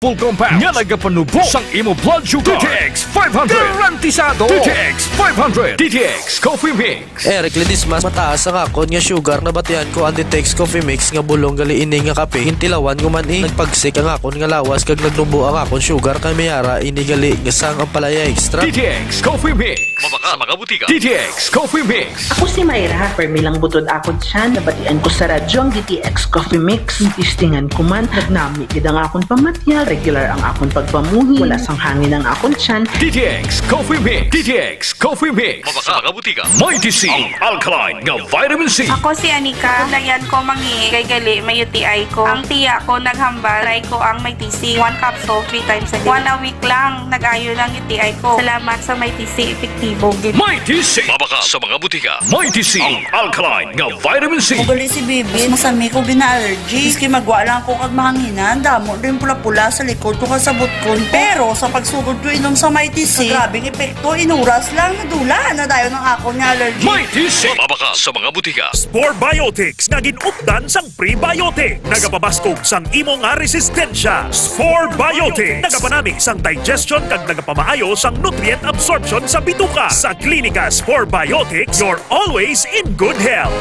Full compound nga nagapanubok sang imo blood sugar. DTX 500 garantisado. DTX 500 DTX Coffee Mix. Eric Ledismas mataas ang akon nga sugar na batian ko ang DTX Coffee Mix nga bulong gali ini nga kape hintilawan gumani nagpagsik ang akon nga lawas kag nagnubo ang akon sugar kay mayara ini gali nga sang ang palaya extra. DTX Coffee Mix. Mabaka makabutika. DTX Coffee Mix. Ako si Mayra, permilang butod akon siya, nabatian ko sa radyo ang DTX Coffee Mix. Istingan ko man, nagnami gid ang akon pamatya, regular ang akon pagpamuhi, wala sang hangin ang akon tiyan. DTX Coffee Mix. DTX Coffee Mix. Mabaka makabutika. Mighty C. Ang alkaline nga vitamin C. Ako si Anika. Layan ko mangi kay gali may UTI ko. Ang tiya ko naghambal. Try ko ang may TC. 1 capsule 3 times a day. 1 a week lang nag-ayo ng UTI ko. Salamat sa may TC. Epektibo. Mighty C. Mabaka sa mga butika. Mighty C. Ang alkaline nga vitamin C. Ugali si Bibi, masami ko bina-allergy. Iski magwa lang ko kag mahanginan, damo rin pula-pula sa likod ko kasabot ko. Pero sa pagsugod ko inom sa Mighty C, grabing epekto, inuras lang, nadula na dayon ng ako nga allergy. Mighty C. Mabaka sa mga butika. Spore Biotics nga ginupdan sang prebiotic. Nagapabaskog sang imo nga resistensya. Spore Biotics nagapanami sang digestion kag nagapamaayo sang nutrient absorption sa bituka. Sa Klinika Spore Biotics, you're always in good health.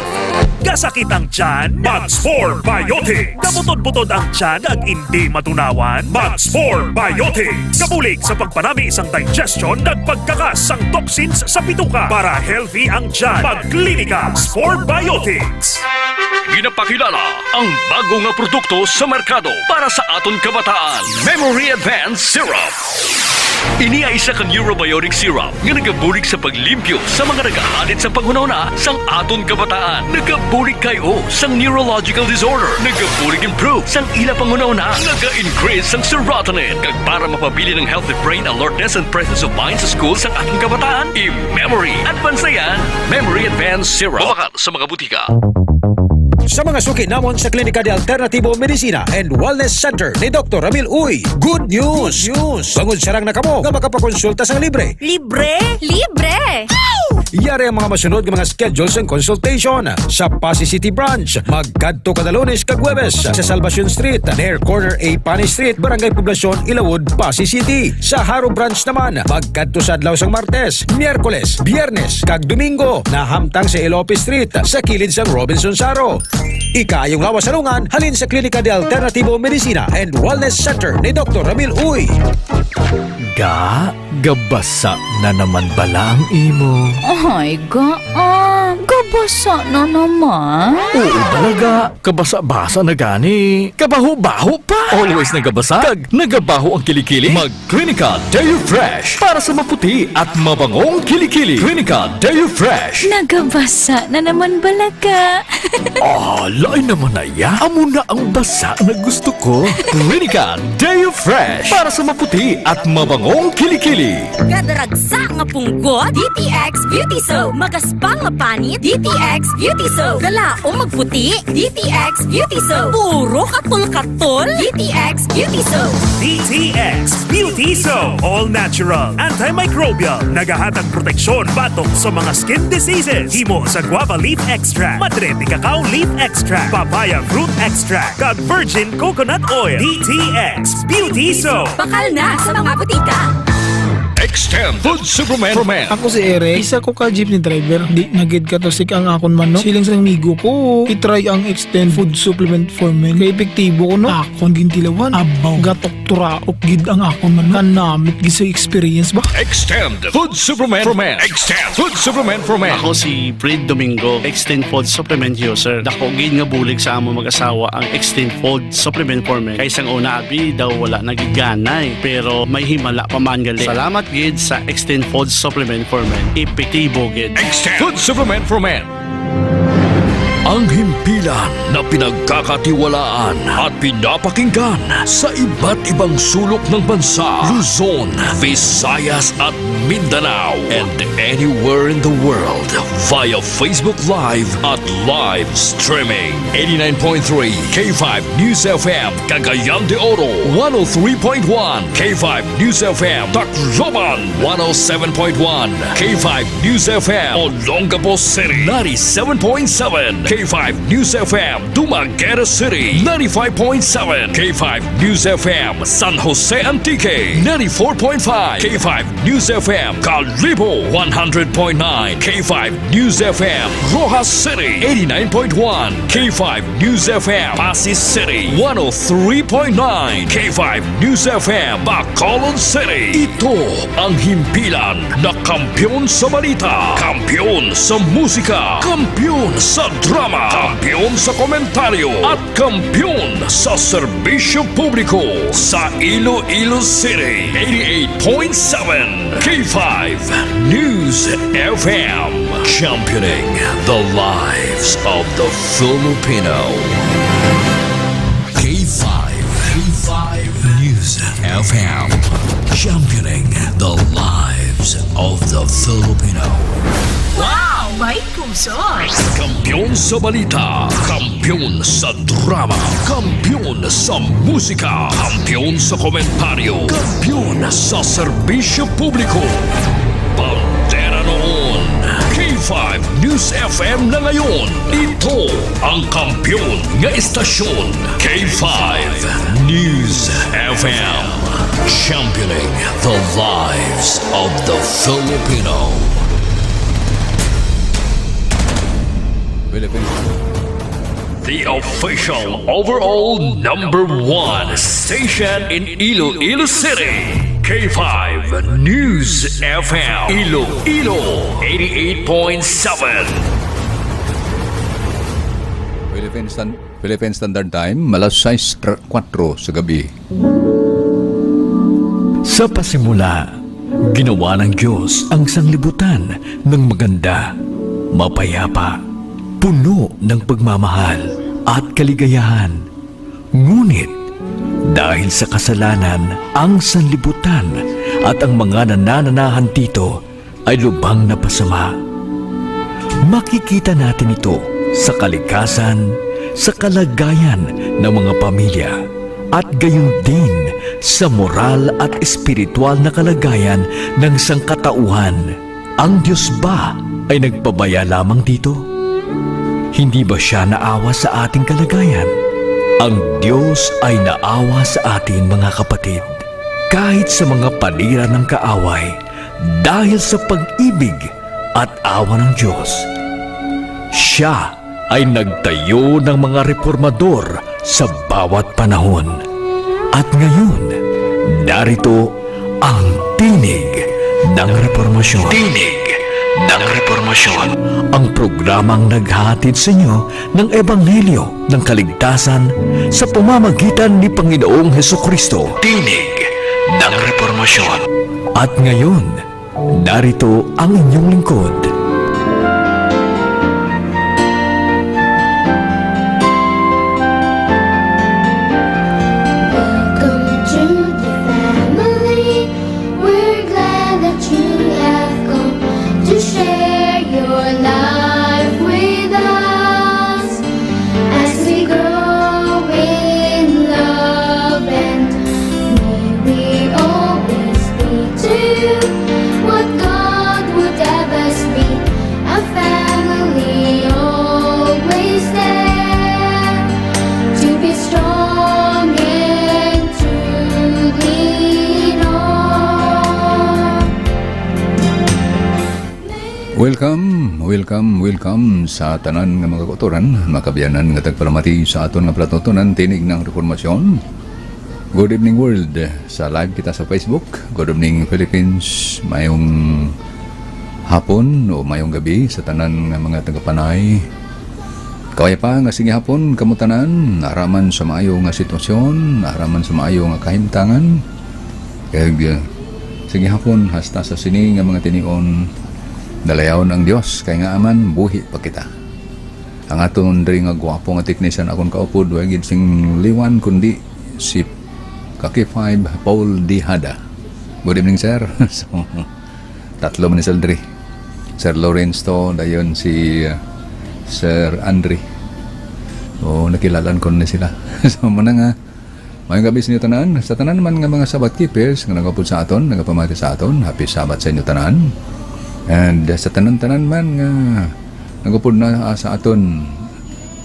Kasakit ang tiyan, mag-Spore Biotics. Kabutod-butod ang tiyan ag hindi matunawan, mag-Spore Biotics. Kabulig sa pagpanami sang digestion ag pagkakas sang toxins sa bituka para healthy ang tiyan. Mag-Klinika Spore Biotics. Ginapakilala ang bago nga produkto sa merkado para sa aton kabataan. Memory Advanced Syrup. Ini ay isa ka neurobiotic syrup nga nagabulig sa paglimpyo sa mga nagahalit sa panghunahuna sang aton kabataan. Nagabulig kayo sang neurological disorder. Nagabulig improve sang ila panghunahuna. Naga-increase sang serotonin kag para mapabili ng healthy brain alertness and presence of mind sa school sang ating kabataan. I-Memory Advanced yan. Memory Advanced Syrup. Mabaka sa mga butika. Sa mga suki namon sa Klinika de Alternativo Medicina and Wellness Center ni Dr. Ramil Uy, good news! Bangod sarang na kamo nga makapakonsulta sang libre. Libre? Libre! Iyari ang mga masunod ng mga schedules and consultation sa Pasay City Branch. Magkadto kada Lunes kag Huwebes sa Salvacion Street, near corner A Pani Street, Barangay Poblacion, Ilawod, Pasay City. Sa Haro Branch naman, magkadto sa adlaw sang Martes, Miyerkules, Biyernes kag Domingo na hamtang sa Elope Street sa kilid sang Robinson Saro. Ikayong lawas salungan halin sa Klinika de Alternativo Medicina and Wellness Center ni Dr. Ramil Uy. Gabasa na naman bala ang imo. Ay, gabasa na naman. Oo talaga, kabasa-basa na gani. Kabaho-baho pa. Always nagabasa, kag nagabaho ang kilikili. Mag-Klinika Deo Fresh para sa maputi at mabangong kilikili. Klinika Deo Fresh. Nagabasa na naman balaga. Lain naman na ya. Amo na ang basa na gusto ko. Klinika Deo Fresh para sa maputi at mabangong kilikili. Gadaragsa nga punggot, DTX Beauty Soap. Magaspang nga panit, DTX Beauty Soap. Galaong magputi, DTX Beauty Soap. Puro katol-katol, DTX Beauty Soap. DTX Beauty Soap. All natural, antimicrobial, nagahatag proteksyon batok sa mga skin diseases. Himo sa guava leaf extract, madre de cacao leaf extract, papaya fruit extract, kag virgin coconut oil. DTX Beauty Soap. Bakal na sa mga butika. Extend Food Supplement for Men. Ako si Eric, isa ko ka jeepney driver. Di nagid ka to sik ang akon manok. Siling sa migo ko, itry ang Extend Food Supplement for Men. Kaya epektibo ko no, akon gintilawan. Abaw, gatok turaok gid ang akon manok. Kanamit gid sa experience ba? Extend Food Supplement for Men. Extend Food Supplement for Men. Ako si Fred Domingo, Extend Food Supplement user. Dako gid nga bulig sa amo mag-asawa ang Extend Food Supplement for Men. Kay sang una abi daw wala nagiganay, pero may himala pa man gali. Salamat gid sa Extend Food Supplement for Men. Epektibo gid. Extend Food Supplement for Men. Ang himpilan na pinagkakatiwalaan at pinapakinggan sa iba't ibang sulok ng bansa, Luzon, Visayas at Mindanao, and anywhere in the world via Facebook Live at live streaming. 89.3 K5 News FM, Cagayan de Oro, 103.1 K5 News FM, Tacloban, 107.1 K5 News FM, Olongapo City, 97.7 K5 K5 News FM Dumaguete City 95.7, K5 News FM San Jose Antique 94.5, K5 News FM Calibo 100.9, K5 News FM Rojas City 89.1, K5 News FM Pasig City 103.9, K5 News FM Bacolod City. Ito ang himpilan na kampyon sa balita, kampyon sa musika, kampyon sa drama, kampyon sa komentaryo, at kampyon sa serbisyo publiko sa Iloilo City 88.7, K5 News FM, championing the lives of the Filipino. K5 News FM, championing the lives of the Filipino. Wow! May puso! Kampyon sa balita, kampyon sa drama, kampyon sa musika, kampyon sa komentaryo, kampyon sa serbisyo publiko. Pantera noon, K5 News FM na ngayon. Ito ang kampyon nga istasyon, K5 News FM, championing the lives of the Filipino. The official overall #1 station in Iloilo City, K5 News FM, Iloilo 88.7. Philippine Standard Time, malas 6:04 sa gabi. Sa pasimula, ginawa ng Diyos ang sanglibutan ng maganda, mapayapa, puno ng pagmamahal at kaligayahan. Ngunit, dahil sa kasalanan, ang sanlibutan at ang mga nanananahan dito ay lubhang napasama. Makikita natin ito sa kalikasan, sa kalagayan ng mga pamilya, at gayon din sa moral at espiritual na kalagayan ng sangkatauhan. Ang Diyos ba ay nagpabaya lamang dito? Hindi ba siya naawa sa ating kalagayan? Ang Diyos ay naawa sa atin, mga kapatid, kahit sa mga panira ng kaaway, dahil sa pag-ibig at awa ng Diyos. Siya ay nagtayo ng mga reformador sa bawat panahon. At ngayon, narito ang tinig ng reformasyon. Tinig ng reformasyon. Ang programang naghahatid sa inyo ng Ebanghelyo ng kaligtasan sa pamamagitan ni Panginoong Hesukristo. Tinig ng reformasyon. At ngayon, narito ang inyong lingkod. Welcome sa tanan nga mga kautoran, makabiyanan nga tagpalamati sa aton nga platutunan tinig ng reformasyon. Good evening world, sa live kita sa Facebook. Good evening Philippines, mayong hapon o mayong gabi sa tanan nga mga tagapanay. Kaway pa nga sige hapon kamutanan, naraman sa maayo nga sitwasyon, naraman sa maayo nga kahimtangan. Kaya sige hapon hasta sa sini nga mga tinion, dalayaw ng Diyos, kay nga aman, buhi pa kita. Ang aton rin nga gwapo nga teknisyan akong kaupod, wagid sing liwan, kundi si Kaki 5 Paul Dihada. Good evening, sir. So, tatlo man ni Saldri. Sir Lawrence to, dayon si Sir Andre. O, nakilalan ko na sila. So, muna nga, mayong gabi sa inyo tanan. Sa tanan naman nga mga Sabbath keepers, nga nagapod sa aton, nagapamati sa aton. Happy Sabbath sa inyo tanan. And sa tanan-tanan man nga nagupod na sa aton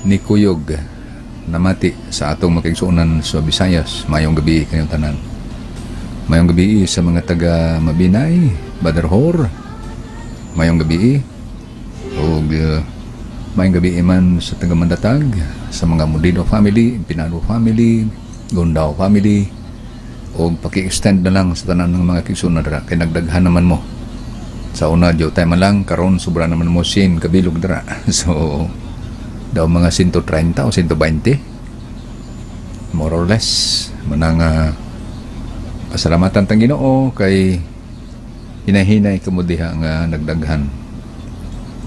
ni Kuyog namati sa atong makigsuunan sa Visayas. Mayong gabi kayong tanan. Mayong gabi sa mga taga Mabinay, Badarhor. Mayong gabi o mayong gabi man sa taga Mandatag, sa mga Mudino family, Pinado family, Gundao family, o paki-extend na lang sa tanan ng mga kigsuunan dara kay nagdaghan naman mo. Sa una, diyo tayo man lang, karon sobra naman mo sin kabilog dara. So, daw mga 130 o 120. More or less. Manang pasalamatan tang Ginoo kay hinahinay kamudiha nga nagdaghan.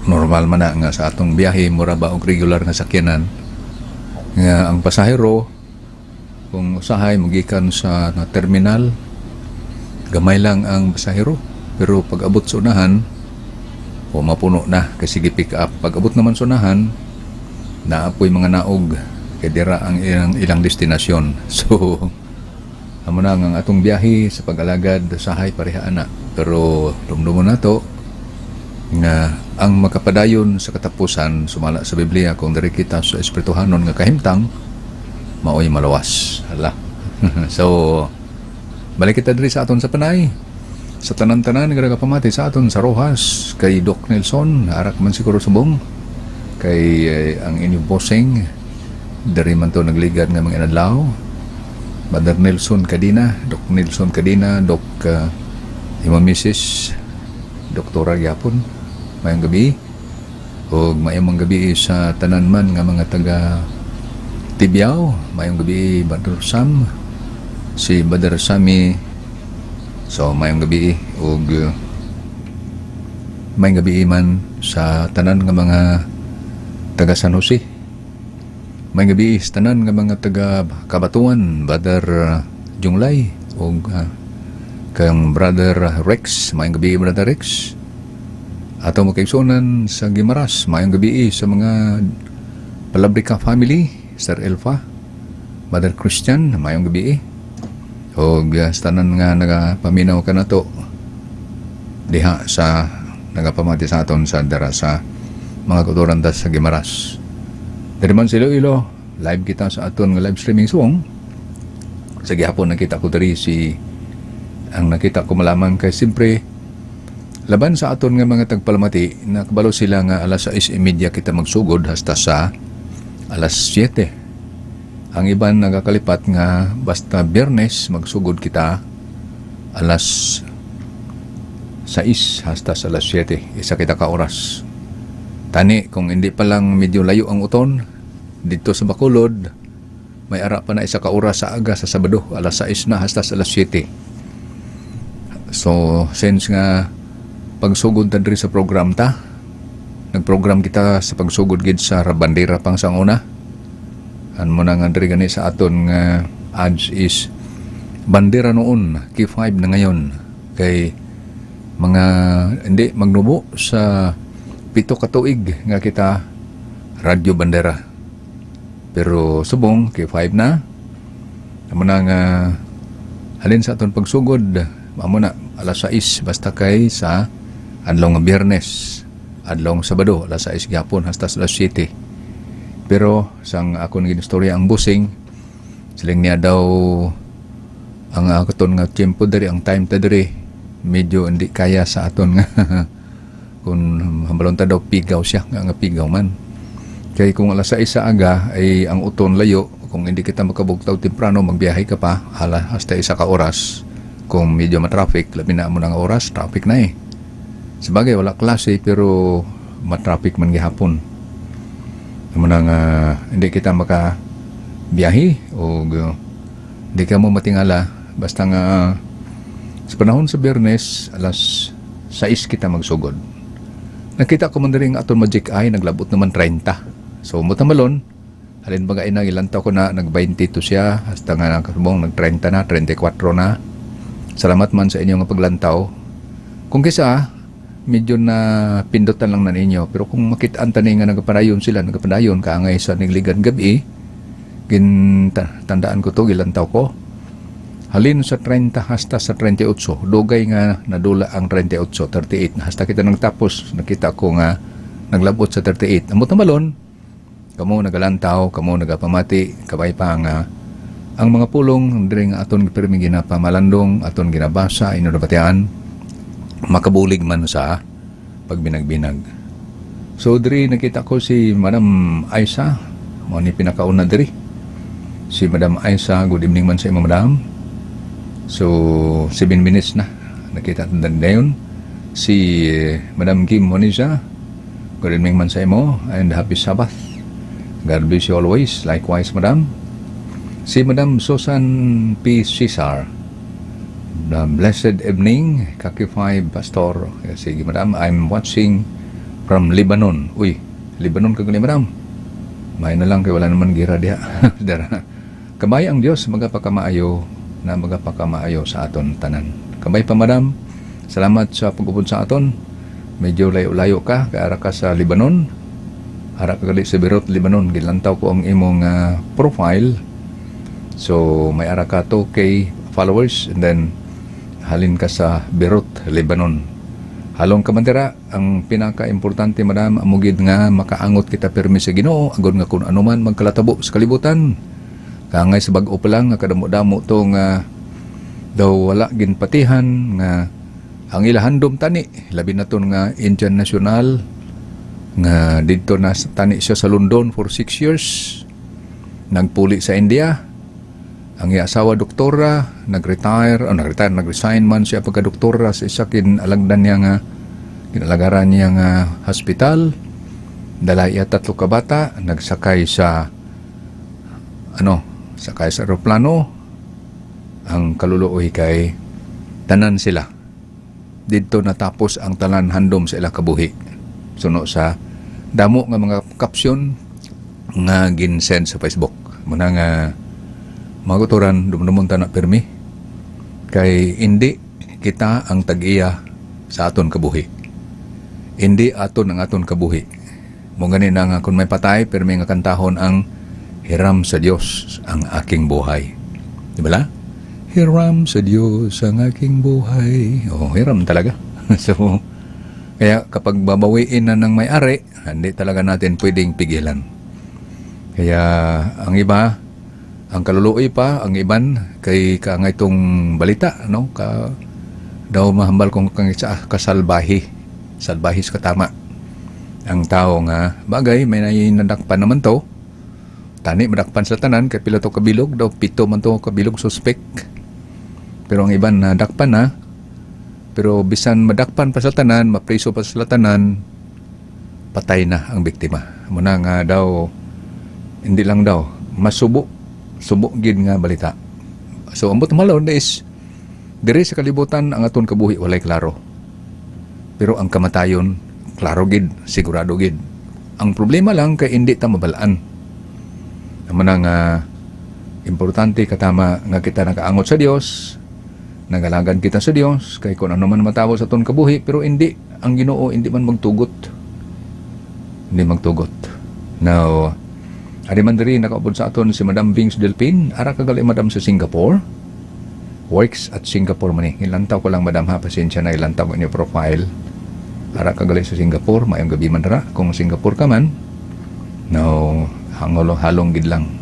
Normal man na nga sa atong biyahe, mura ba og regular nga sakyanan. Nga ang pasahero, kung usahay, magikan sa terminal, gamay lang ang pasahero. Pero pag abot sa unahan, o mapuno na kasi pick up. Pag abot naman sa unahan, naapoy mga naog kay dira ang ilang destinasyon. So, amo na ang atong biyahe sa pag-alagad sahay pareha ana. Pero dumdumo na to nga ang makapadayon sa katapusan sumala sa Biblia kung diri kita sa espirituhanon nga kahimtang maoy malawas. Hala. So, balik kita diri sa aton sa panay. Sa tanan-tanan nga nagapamati sa aton sa Rojas kay Doc Nelson, arak man siguro subong kay ang inyong bossing dari man to nagligad nga mga inadlaw. Brother Nelson Cadina, Doc Nelson Cadina, Doc Imam Mrs. Doktora Yapon, mayong gabi o mayong gabi sa tanan man nga mga taga Tibiao, mayong gabi Brother Sam, si Brother Sami. So, mayong gabi o mayong gabi man sa tanan nga mga taga San Jose. Mayong gabi sa tanan nga mga taga Kabatuan, Brother Junglay o kang Brother Rex. Mayong gabi, Brother Rex. Ato mo kaigsunan sa Gimaras. Mayong gabi sa mga Palabrica family, Sir Elfa, Brother Christian. Mayong gabi o sa tanan nga nagapaminaw ka na to diha sa nagapamati sa aton sa dara sa mga kauturandas sa Gimaras. Dari man sa Iloilo, live kita sa aton nga live streaming song. Sa gihapon nakita ko diri ang nakita ko malaman kay simpre laban sa aton nga mga tagpalamati nakabalo sila nga alas 6:30 kita magsugod hasta sa alas 7. Ang iban nagakalipat nga basta Biyernes magsugod kita alas 6 hasta sa alas 7. Isa kita ka oras. Tani, kung hindi pa lang medyo layo ang uton, dito sa Bacolod, may ara pa na isa ka oras sa aga sa Sabado, alas 6 na hasta sa alas 7. So, since nga pagsugod ta diri sa program ta, nagprogram kita sa pagsugod gid sa Bandera pang sang una. Ano mo na nga diri gani sa aton nga ads is bandera noon, K5 na ngayon. Kay mga hindi magnubo sa 7 ka tuig nga kita radyo bandera. Pero subong K5 na. Amo na nga halin sa aton pagsugod, amo na alas 6 basta kay sa adlaw nga Biyernes, adlaw Sabado alas 6 gyapon hasta sa alas 7. Pero sang akong ginistorya ang busing siling niya daw ang aton nga tiempo dari ang time ta diri medyo hindi kaya sa aton nga kung hambalon ta daw pigaw siya nga pigaw man kay kung alas 6 sa aga ay ang uton layo kung hindi kita makabugtaw temprano magbiyahe ka pa hasta 1 ka oras kung medyo matraffic labi na mo ng oras traffic na sabagay wala klase pero matraffic man gihapon. Muna nga hindi kita makabiyahe o hindi ka mo matingala basta nga sa panahon sa Biyernes alas 6 kita magsugod. Nakita ko man rin aton Magic Eye naglabot naman 30. So mutamalon halin baga ina ilang taon ko na nag-22 siya hasta nga nakasubong nag-30 na 34 na. Salamat man sa inyo nga paglantaw. Kung kisa medyo na pindutan lang na ninyo. Pero kung makitaan tani nga nagapadayon sila, nagapadayon kaangay sa nigligan gabi, tandaan ko to, gilantaw ko. Halin sa 30 hasta sa 38. Dugay nga nadula ang 38, 38. Hasta kita nagtapos, nakita ko nga naglabot sa 38. Amot na malon, kamo nagalantaw, kamo nagapamati, kabay pa nga ang mga pulong diri nga aton pirmi ginapamalandong, aton ginabasa inurabatian makabulig man sa pagbinag-binag. So diri nakita ko si Madam Aisa, mo ni pinakauna diri. Si Madam Aisa, good evening man sa imo Madam. So 7 minutes na nakita tanda dayon. Si Madam Kim Moniza, good evening man sa imo and happy Sabbath. God bless you always. Likewise Madam. Si Madam Susan P. Cesar, blessed evening, Kakify Pastor. Sige Madam, I'm watching from Lebanon. Uy, Lebanon ka ni Madam. May na lang kay wala naman gira diha. Kabay ang Dios magapakamaayo na magapakamaayo sa aton tanan. Kabay pa Madam, salamat sa pag-upod sa aton. Medyo layo-layo ka, kaara ka sa Lebanon. Ara ka gali sa Beirut, Lebanon. Gilantaw ko ang imong profile. So, may ara ka 2K followers and then halin ka sa Beirut, Lebanon. Halong ka man dira, ang pinaka-importante Madam, amugid nga makaangot kita permi sa Ginoo, agod nga kung ano man magkalatabo sa kalibutan. Kangay sa bag-o pa lang, nga kadamo-damo to nga daw wala ginpatihan, nga ang ilahandom tani, labi na to nga Indian National, nga dito na tani siya sa London for 6 years, nagpuli sa India. Ang iya asawa doktora, nag-resign man siya pagka-doktora sa isa kinalagdan niya nga, kinalagaran niya nga hospital. Dala iya 3 ka bata, nagsakay sa sakay sa aeroplano. Ang kaluluoy kay tanan sila. Dito natapos ang tanan handom sa ilang kabuhi. Suno sa damo nga mga caption nga ginsend sa Facebook. Muna nga maguturan dumdumunta na permi kay hindi kita ang tag-iya sa aton kabuhi, hindi aton ang aton kabuhi mo ganin na nga kung may patay permi nga kantahon ang hiram sa Dios ang aking buhay, di ba la? Hiram sa Dios ang aking buhay. Hiram talaga. So kaya kapag babawiin na ng may-ari, hindi talaga natin pwedeng pigilan. Kaya ang iba, ang kaluluoy pa, ang iban, kay kaangay itong balita, no? Daw mahambal kong kasalbahi. Salbahis katama. Ang tao nga, bagay, may nadakpan naman to. Tani, madakpan sa tanan, kay pila to kabilog, daw 7 man to kabilog suspect. Pero ang iban nadakpan na, pero bisan madakpan pa sa tanan, mapriso pa sa tanan, patay na ang biktima. Muna nga daw, hindi lang daw, subok gid nga balita. So ang bottom line is dire sa kalibutan ang aton kabuhi walay klaro. Pero ang kamatayon klaro gid, sigurado gid. Ang problema lang kay hindi ta mabalaan. Amo nga importante katama nga kita nakaangot sa Dios, nagalagan kita sa Dios kay kun ano man matabo sa aton kabuhi pero hindi ang Ginoo hindi man magtugot. Hindi magtugot. Now ari man diri nakaupod sa aton si Madam Bings Delpin, ara kagali Madam sa Singapore. Works at Singapore man ni. Ilantaw ko lang Madam ha, pasensya na ilantaw ko niyo profile. Ara kagali sa Singapore, mayong gabi man dara kung Singapore ka man. No, halong gid lang.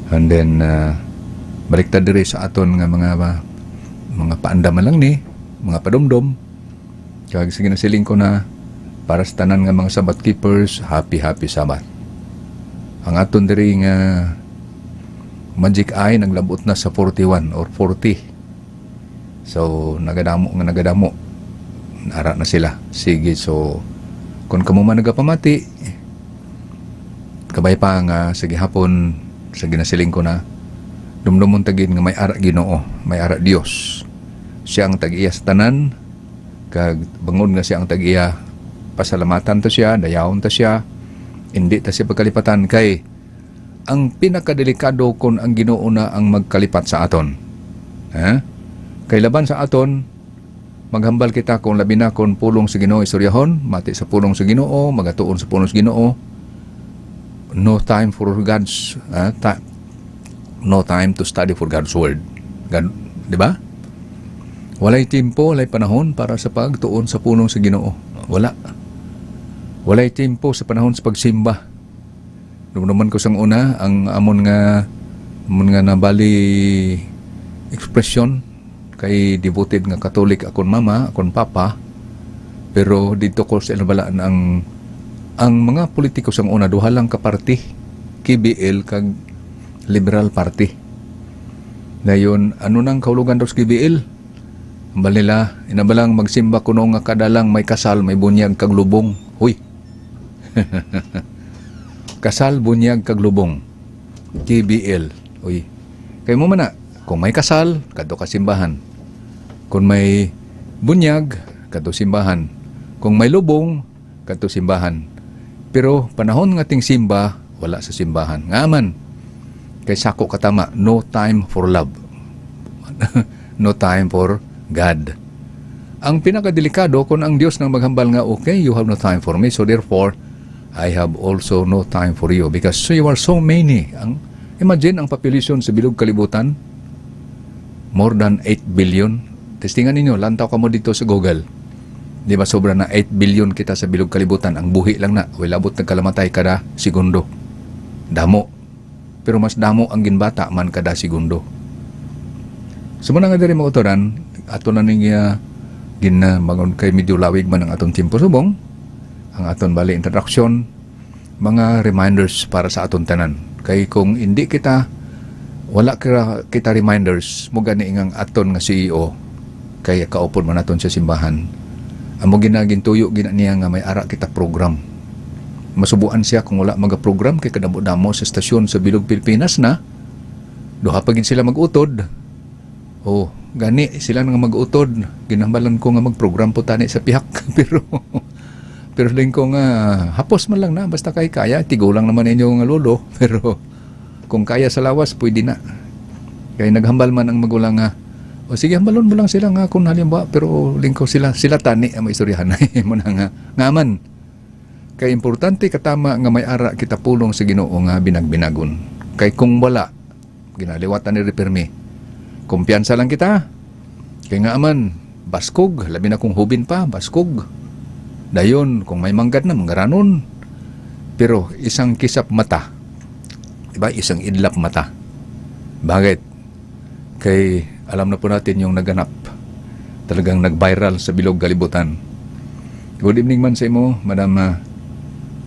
And then baliktad diri sa aton nga mga paandaman lang ni, mga padomdom. Kag sige na siling ko na para sa tanan nga mga Sabbath keepers, happy Sabbath. Ang aton diri nga Magic Eye naglabot na sa 41 or 40. So nagadamo. Ara na sila. Sige, so kung kamo man nagapamati, kabay pa nga sige hapon sa ginasiling ko na dumdumon tagin nga may ara Ginoo, may ara Dios. Siya ang tag-iya sa tanan, kag bangon nga siya ang tag-iya, pasalamatan to siya, dayawon to siya. Hindi ta siya pagkalipatan kay ang pinakadelikado kung ang Ginoo na ang magkalipat sa aton. Kay laban sa aton, maghambal kita kung labi na kung pulong sa Ginoo istoryahon, mati sa pulong sa Ginoo, magatuon sa pulong sa Ginoo. No time for God's no time to study for God's word. God, di ba? Walay timpo, walay panahon para sa pagtuon sa pulong sa Ginoo. Walay tempo sa panahon sa pagsimba. Naman ko sang una ang amon nga nabali ekspresyon kay devoted nga Katolik akon mama, akon papa. Pero dito ko sa ilabalaan ang mga politiko sang una duha lang ka party, KBL kag Liberal Party. Dayon ano nang kahulugan daw sa KBL? Ambal nila, inabalang magsimba kuno nga kadalang may kasal, may bunyag kag lubong. Huy. Kasal, bunyag kag lubong. KBL. Uy. Kay mo man na, kung may kasal, kadto ka simbahan. Kung may bunyag, kadto simbahan. Kung may lubong, kadto simbahan. Pero panahon nga ting simba, wala sa simbahan. Nga man, kay sako katama, no time for love. No time for God. Ang pinakadelikado kung ang Diyos nang maghambal nga, okay, you have no time for me, so therefore, I have also no time for you because you are so many. Imagine ang population sa bilog kalibutan, more than 8 billion. Testingan ninyo, lantaw ka mo dito sa Google. Di ba sobra na 8 billion kita sa bilog kalibutan, ang buhi lang na, wala abot nagkalamatay kada segundo. Damo. Pero mas damo ang ginbata man kada segundo. Sumuna nga diri mga utoran, ato na niya ginbangon kay medyo lawig man ang aton timpo subong, ang aton bali introduction, mga reminders para sa aton tanan. Kay kung hindi kita, wala kita reminders, mo gani ang aton nga CEO, kay kaupod man aton sa simbahan. Amo ginagintuyo gina niya nga may ara kita program. Masubuan siya kung wala magaprogram kay kadamo-damo sa estasyon sa Bilog Pilipinas na, duha pa gid sila mag-utod. Oh, gani sila nga mag-utod. Ginambalan ko nga mag-program po tani sa pihak. pero din ko nga hapos man lang na basta kay kaya tigo lang naman inyo nga lolo. Pero kung kaya sa lawas pwede na. Kay naghambal man ang magulang nga, o sige hambalon mo lang sila nga kung halimbawa, pero lingko sila tani ang istoryahan ay mo na nga ngaman. Kay importante katama nga may ara kita pulong sa Ginoo nga binagbinagon. Kay kung wala ginaliwatan ni Repermi, kumpiyansa lang kita. Kaya nga aman, baskog, labi na kung hubin pa, baskog. Dayon, kung may manggad na, manggaranon. Pero isang kisap mata, diba? Isang idlap mata. Bakit? Kay alam na po natin yung naganap. Talagang nag-viral sa bilog kalibutan. Good evening man sa imo, Madam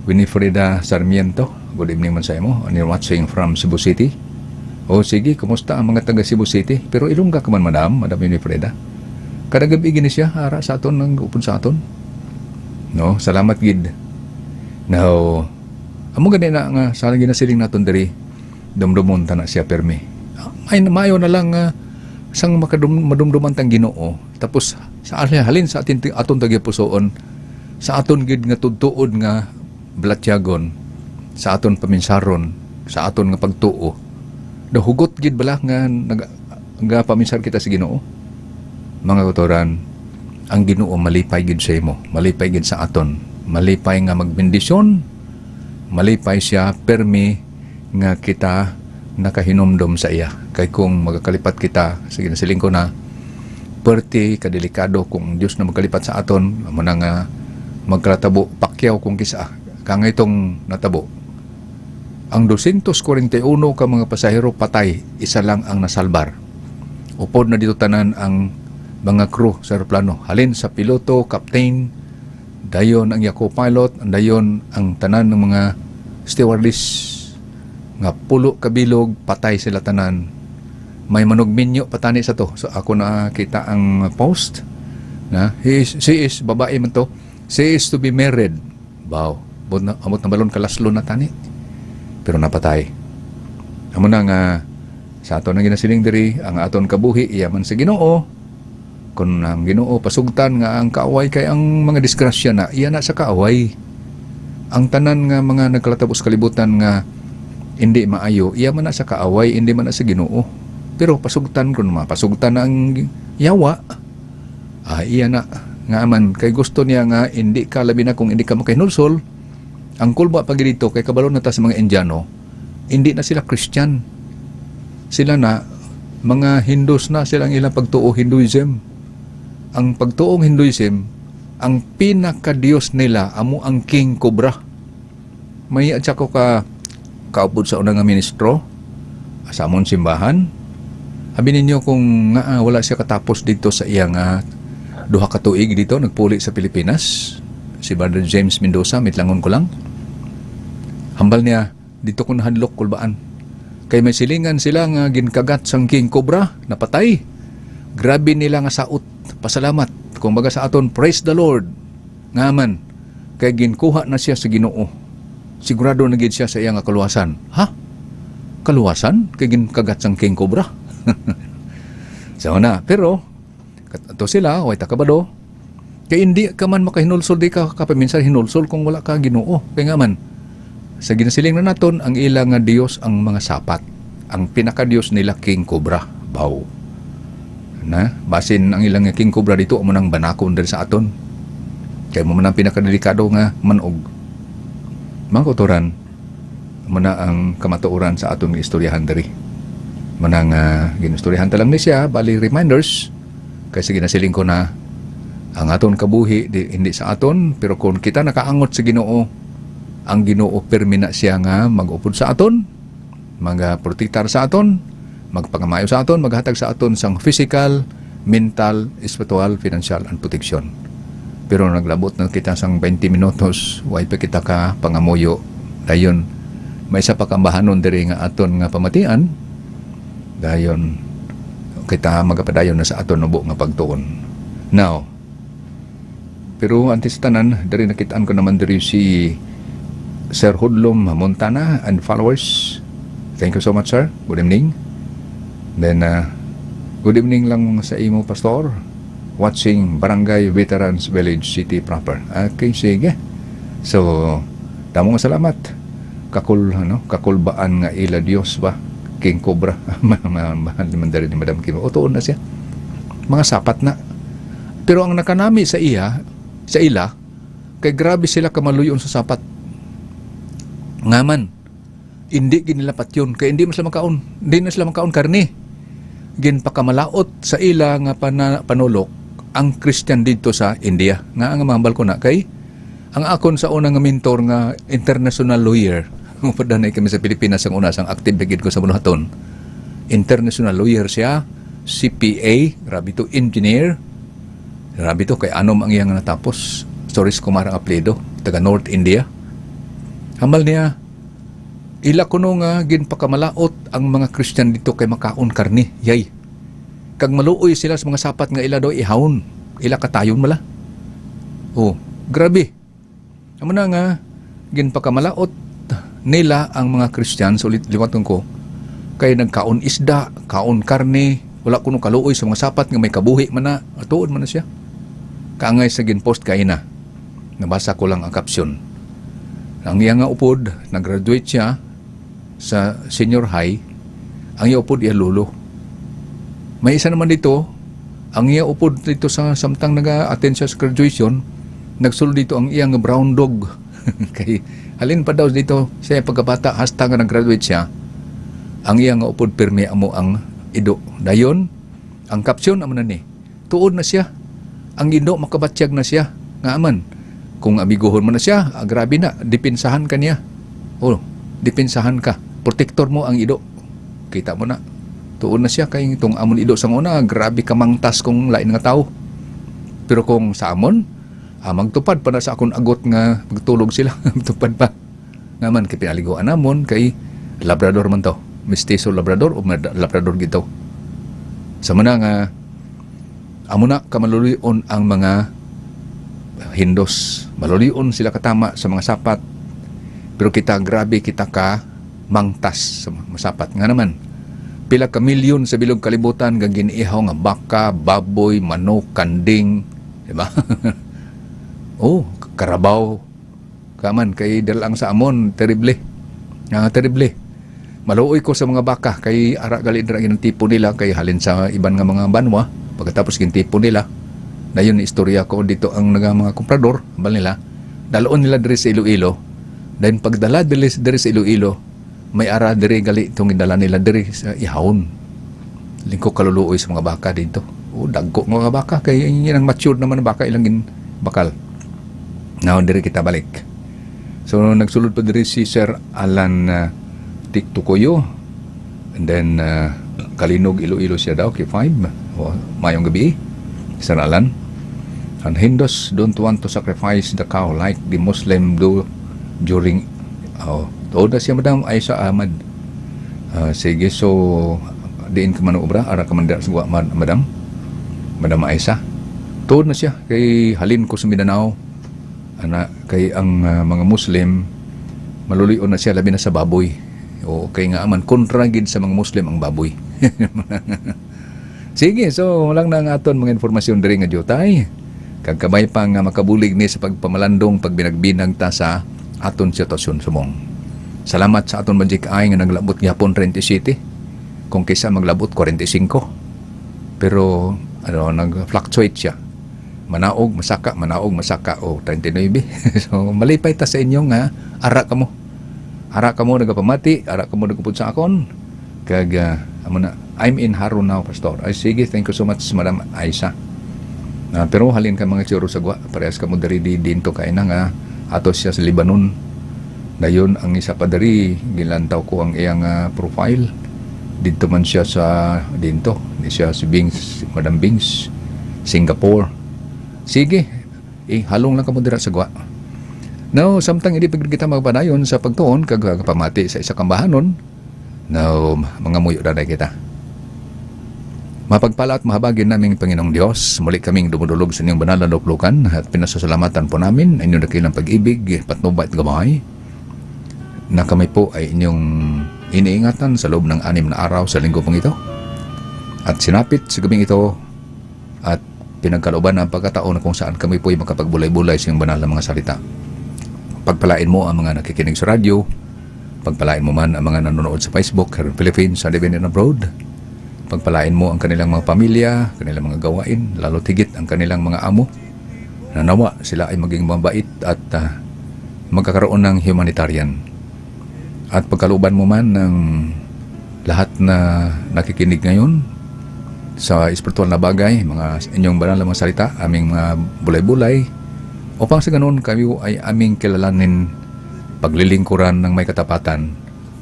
Winifreda Sarmiento. Good evening man sa imo. And you're watching from Cebu City. O sige, kumusta ang mga taga Cebu City? Pero ilongga ka man, Madam Winifreda. Kada gabi gini siya, ara sa aton, nang upon sa aton. No, salamat gid. Now, amo gani na nga, sa ginasiling naton diri, dumdumon ta na siya permi. Ay, mayo na lang sang madumduman tang Ginoo. Tapos, sa halin sa aton tagipusoon, sa aton gid nga tudtuod nga blatyagon, sa aton paminsaron, sa aton nga pagtuo, hugot gid bala nga paminsar kita sa Ginoo. Mga kautoran, ang Ginoo malipay gid sa imo, malipay gid sa aton, malipay nga magbendisyon, malipay siya permi nga kita nakahinomdom sa iya. Kay kung magkakalipat kita, sige na siling ko na, perti kadelikado kung Diyos na magkalipat sa aton, mo na nga magkatabo pakyaw kung kisa kang itong natabo. Ang 241 ka mga pasahero patay, isa lang ang nasalbar. Upod na dito tanan ang mga crew sa aeroplano. Halin sa piloto, captain, dayon ang co-pilot, dayon ang tanan ng mga stewardess. Nga pulo kabilog, patay sila tanan. May manugminyo patani sa to. So ako nakita ang post na she is babae man to. She is to be married. Wow. Amot na balon kalaslo na tani. Pero napatay. Amo na nga sa aton nga ginasiling diri ang aton kabuhi iya man sa Ginoo. Kung ang Ginoo pasugtan nga ang kaaway kay ang mga disgrasya na iya na sa kaaway. Ang tanan nga mga nagkalatabos kalibutan nga hindi maayo, iya man na sa kaaway, hindi man na sa Ginoo. Pero pasugtan kun mapasugtan na ang yawa. Iya na nga man kay gusto niya nga hindi ka labi na kung hindi ka makahinulsol. Ang kulba pag dito kay kabalo na ta sa mga Indiano, hindi na sila Christian. Sila na mga Hindus na silang ilang pagtuo Hinduism. Ang pagtuong Hinduism, ang pinaka-Diyos nila amo ang King Cobra. May at ko ka nakaupod sa unang nga ministro sa amon simbahan. Abi ninyo kung nga wala siya katapos dito sa iya nga duha ka tuig dito nagpuli sa Pilipinas. Si Brother James Mendoza, mitlangon ko lang. Hambal niya, dito ko nahadlok kulbaan. Kay may silingan sila nga ginkagat sang king cobra, napatay. Grabe nila nga saot. Pasalamat. Kung baga sa aton, praise the Lord. Ngaman, kay ginkuha na siya sa Ginoo. Sigurado na gid siya sa iya nga kaluwasan. Ha? Kaluwasan? Kay ginkagat sang king cobra? So na, pero ato sila, way takabado. Kay hindi ka man makahinulsol di ka kapaminsan hinulsol kung wala ka Ginoo. Kay nga man, sa ginasiling na naton, ang ilang nga Dios ang mga sapat. Ang pinaka-Dios nila king cobra, baw. Na, basin ang ilang nga king cobra dito amo nang banakon diri sa aton. Kay mo man ang pinakadelikado nga manog. Mga kautoran, mo na ang kamatuoran sa aton nga istoryahan diri. Manang ginustoryahan ta lang ni siya, bali reminders kasi ginasiling ko na ang aton kabuhi hindi sa aton, pero kung kita nakaangot sa Ginoo, ang Ginoo permina siya nga mag-upod sa aton, magprotektar sa aton, magpangamayo sa aton, maghatag sa aton sang physical, mental, spiritual, financial and protection. Pero naglabot na kita sang 20 minutos, way pa kita ka pangamuyo. Dayon may isa pa kambahanon diri nga aton nga pamatian. Dayon kita magapadayon na sa aton ubo nga pagtuon. Now, pero antes tanan, dari nakitaan ko naman diri si Sir Hudlom Montana and followers. Thank you so much, sir. Good evening. Then, good evening lang sa imo, Pastor. Watching Barangay Veterans Village City proper. Okay, sige. So, damong salamat. Kakulbaan nga ila Dios ba? King Cobra. Mahal naman dari ni Madam Kim. O, tuon na siya. Mga sapat na. Pero ang nakanami sa ila, kay grabe sila kamaluyon sa sapat. Ngaman, hindi ginilapat yun. Kaya hindi na sila makaon karne. Ginpakamalaot sa ila nga panulok ang Christian dito sa India. Nga ang mambal ko na kay ang akon sa unang mentor nga international lawyer. Padanay kami sa Pilipinas ang una sang active begid ko sa Bunuhaton. International lawyer siya, CPA, grabe to, engineer. Grabe to, kay anom ang iyang natapos. Stories Kumarang Apledo, taga North India. Hamal niya, ila kuno nga ginpakamalaot ang mga Christian dito kay makaon karni, yay. Kag maluoy sila sa mga sapat nga ila daw ihawon. Ila katayon mala. Oh, grabe. Amo na nga, ginpakamalaot nila ang mga Christian, so ulit liwaton ko, kay nagkaon isda, kaon karne, wala kuno kaluoy sa mga sapat nga may kabuhi man na, atuon man na siya. Kaangay sa ginpost kay na. Nabasa ko lang ang caption. Ang iya nga upod, nag-graduate siya sa senior high, ang iya upod iya lulo. May isa naman dito, ang iya upod dito sa samtang nag-attend siya sa graduation, nagsulod dito ang iya nga brown dog. Kay halin pa daw dito siya pagkabata hasta nga nag-graduate siya, ang iya nga upod pirmi amo ang ido. Dayon, ang caption amo na ni, tuod na siya. Ang ido makabatsyag na siya. Nga aman, kung amiguhon mo na siya, grabe na, dipinsahan ka niya. O, dipinsahan ka. Protector mo ang ido. Kita mo na. Tuon na siya kay itong amon ido sang una, grabe ka mangtas kung lain nga tao. Pero kung sa amon, magtupad pa na sa akong agot nga magtulog sila. Magtupad pa. Nga man, kay pinaliguan namon, kay Labrador man to. Mestizo Labrador o Labrador gito. Sa mana nga, amo na kamalulion ang mga Hindos. Malulion sila katama sa mga sapat. Pero kita, grabe kita ka mangtas sa mga sapat. Nga naman, pila ka milyon sa bilog kalibutan nga giniihaw nga baka, baboy, manok, kanding. Diba? Oh, karabaw. Kaman, kay dalang sa amon, terrible. Terrible. Maluoy ko sa mga baka, kay ara gali dira ng tipo nila, kay halin sa iban nga mga banwa, pagkatapos gintipo nila, na yun istorya ko dito ang mga komprador, bal nila, daloon nila diri sa Iloilo, dahil pagdala diri sa Iloilo, may ara diri gali itong idala nila diri sa ihawon. Lingko kaluluoy sa mga baka dito. O, dagko mga baka, kay yun ang matured naman na baka, ilang bakal. Now, diri kita balik. So, nagsulod pa diri si Sir Alan Tiktukoyo. And then, Kalinog, Iloilo siya daw, kay 5. Mayong gabi. Saralan. And Hindus don't want to sacrifice the cow like the Muslim do during... Tuod na siya, Madam Aisha Ahmad. Sige, so, diin ka man obra, ara ka man sa Madam Aisha. Tuod na siya, kay halin ko sa Mindanao. Kay ang mga Muslim, malulion na siya, labi na sa baboy. O kay nga aman, kontragid sa mga Muslim ang baboy. Sige, so lang na nga aton mga informasyon diri nga Jotay. Kagkabay pa nga makabulig ni sa pagpamalandong pagbinagbinag ta sa aton sitwasyon sumong. Salamat sa aton Magic Eye nga naglabot gyapon 30 City. Kung kaysa maglabot 45. Pero nag-fluctuate siya. Manaog, masaka, o 39. So, malipay ta sa inyo nga, ara ka mo. Ara ka mo nagapamati, ara ka mo nagupod sa akon. I'm in Harun now, Pastor. Ay, sige, thank you so much, Madam Aisha. Pero halin ka mga tsuro sa gwa, parehas ka mo dari dinto kay na nga, ato siya sa Lebanon. Dayon, ang isa pa dari, gilantaw ko ang iyang profile. Dito man siya sa dinto. Di siya si Bings, Madam Bings, Singapore. Sige, halong lang ka mo dira sa gwa. Now, samtang hindi pagkita kita magpanayon sa pagtuon, kagpamati sa isa kambahanon, now, mga muyo na kita. Mapagpala at mahabagin naming Panginoong Diyos, muli kaming dumudulog sa inyong banal na luklukan at pinasasalamatan po namin ang inyong dakilang pag-ibig, patnubay at gamay, na kami po ay inyong iniingatan sa loob ng 6 na araw sa linggo pong ito. At sinapit sa gabing ito at pinagkalooban ang pagkataon kung saan kami po ay makapagbulay-bulay sa iyong banal na mga salita. Pagpalain mo ang mga nakikinig sa radyo, pagpalain mo man ang mga nanonood sa Facebook, here in Philippines, sa living and abroad. Pagpalain mo ang kanilang mga pamilya, kanilang mga gawain, lalo tigit ang kanilang mga amo. Nanawa sila ay maging mabait at magkakaroon ng humanitarian. At pagkalooban mo man ng lahat na nakikinig ngayon sa espiritual na bagay, mga inyong banal na mga salita, aming mga bulay-bulay, upang sa ganun kayo ay aming kilalanin paglilingkuran ng may katapatan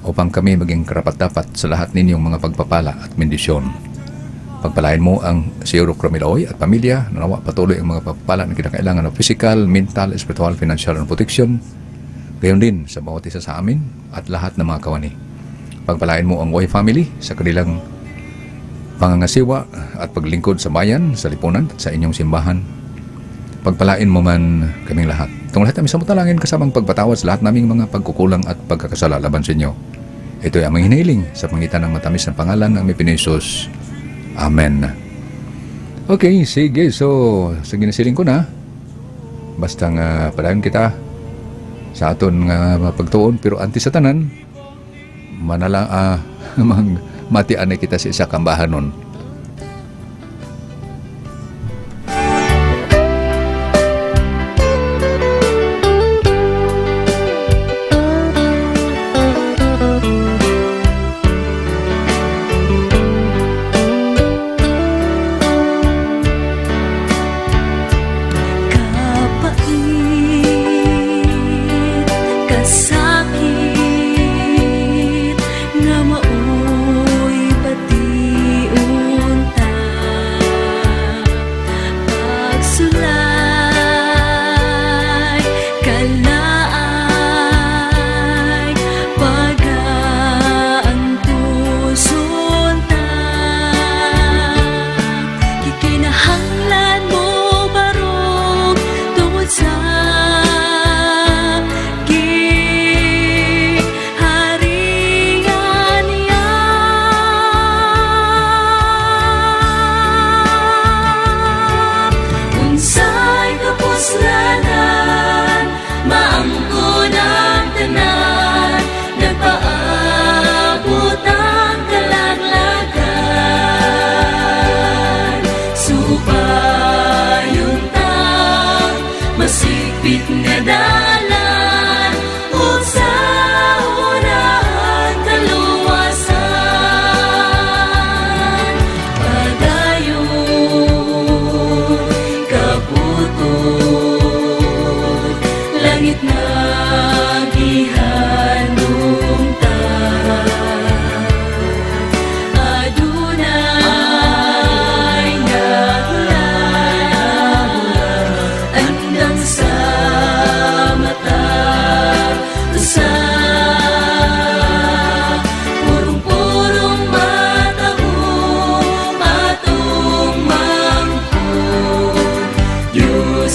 upang kami maging karapat-dapat sa lahat ninyong mga pagpapala at bendisyon. Pagpalain mo ang si Euro Cromiloy at pamilya, nanawa patuloy ang mga pagpapala na kinakailangan ng physical, mental, spiritual, financial, and protection. Gayon din sa bawat isa sa amin at lahat ng mga kawani. Pagpalain mo ang Way family sa kanilang pangangasiwa at paglingkod sa bayan, sa lipunan at sa inyong simbahan. Pagpalain mo man kaming lahat. Itong lahat namin samutalangin kasamang pagpatawad sa lahat naming mga pagkukulang at pagkakasala laban sa inyo. Ito ay aming hinihiling sa pangitan ng matamis na pangalan ng aming Pinisus. Amen. Okay, sige. So, sa ginasiling ko na, basta nga padayon kita sa aton nga pagtuon, pero anti sa tanan, matian na kita sa isa kambahanon. Kasakit nga maoy pati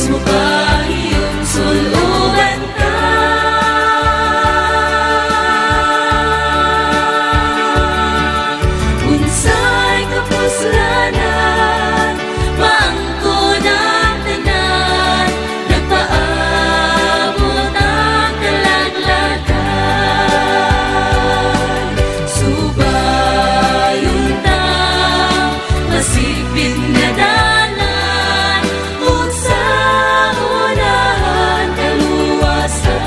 Subayong sulugan ka. Unsay kapuslanan, maangkon ang tanan, nagpaabot ang kalaglagan. Subayong ta, masipit na dalan, ug sa unahan kaluwasan.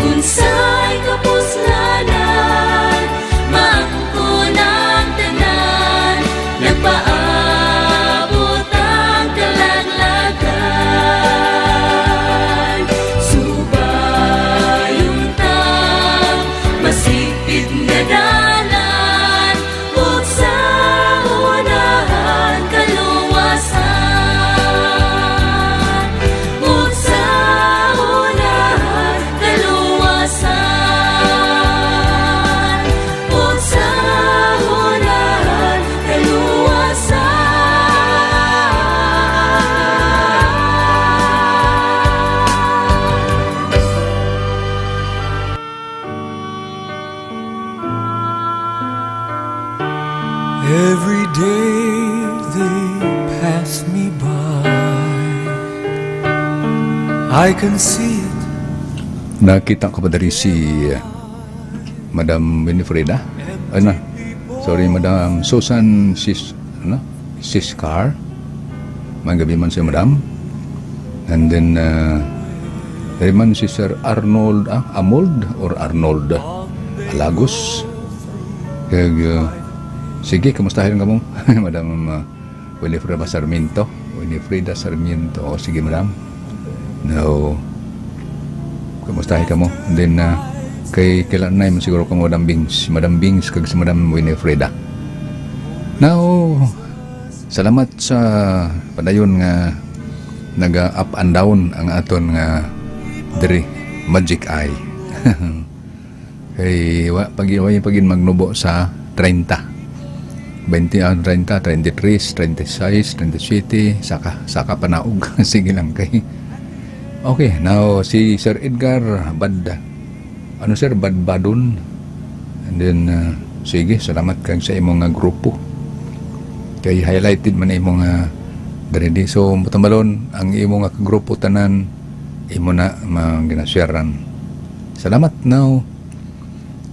Unsay kapuslanan, maangkon ang tanan, nagpaabot ang kalaglagan. Subayong ta, masipit na dalan, ug sa unahan kaluwasan. Ug sa unahan kaluwasan. Ug sa unahan kaluwasan. Every day they pass me by, I can see it. Nakita ko pa dari si Madam Winifreda. Sorry, Madam Susan Siskar. Magabi man si Madam. And then, dari man si Sir Arnold, Amold or Arnold Alagos. Kaya, sige, kamustahin ka mo? Madam Winifreda Sarmiento. O, sige, Madam. No. Kamustahin ka mo? And then, kay kailan na siguro ka Madam Bings. Madam Bings kag si Madam Winifreda. Now, salamat sa padayon nga naga-up and down ang aton nga diri Magic Eye. Kay pagin magnubo sa 30. 20, 30, 33, 36, 37, saka panaog. Sige lang kay. Okay, now si Sir Edgar Badbadon. And then, sige, salamat kang sa imong nga grupo. Kay highlighted man imong diri. So, mutambalon, ang imong nga grupo tanan, imo na ginasyaran. Salamat now.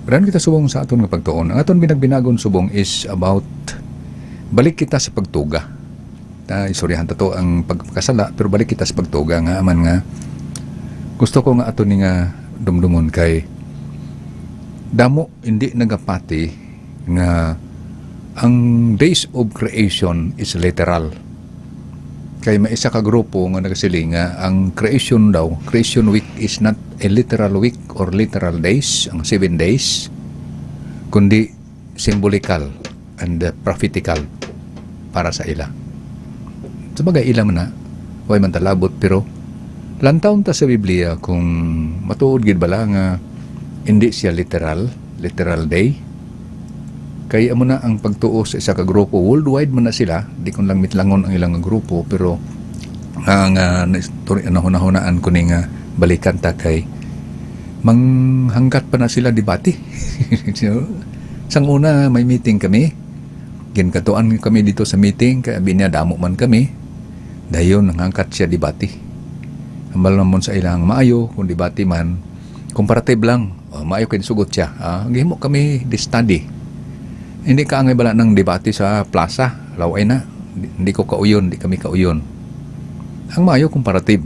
Ran kita subong sa aton nga pagtuon. Ang aton binagbinagon subong is about balik kita sa pagtuga. Istoryahan to ang pagkasala, pero balik kita sa pagtuga nga aman nga gusto ko nga aton ni nga dumdumon kay damo hindi nagapati nga ang days of creation is literal. Kay maisa ka grupo nga nagasiling nga ang creation daw, creation week is not a literal week or literal days, ang 7 days, kundi symbolical and prophetical para sa ila. Sabagay ila man na, huwag man talabot, pero lantaon ta sa Biblia kung matuod gid bala nga hindi siya literal day. Kaya amo na ang pagtuo sa isa ka grupo, worldwide man na sila, di kon lang mitlangon ang ilang grupo, pero ang nahunahunaan ko ni nga balikan ta kay manghanggat pa na sila debate. Sang una may meeting kami, ginkatuan kami dito sa meeting, kaya binadamo man kami, dayon nanghangkat siya debate. Hambal naman sa ilang maayo, kung debate man, comparative lang, maayo kayo sugot siya. Gihimo kami di-study. Hindi ka angay bala ng debate sa plaza, laway na, hindi ko kauyon, hindi kami kauyon. Ang maayo comparative.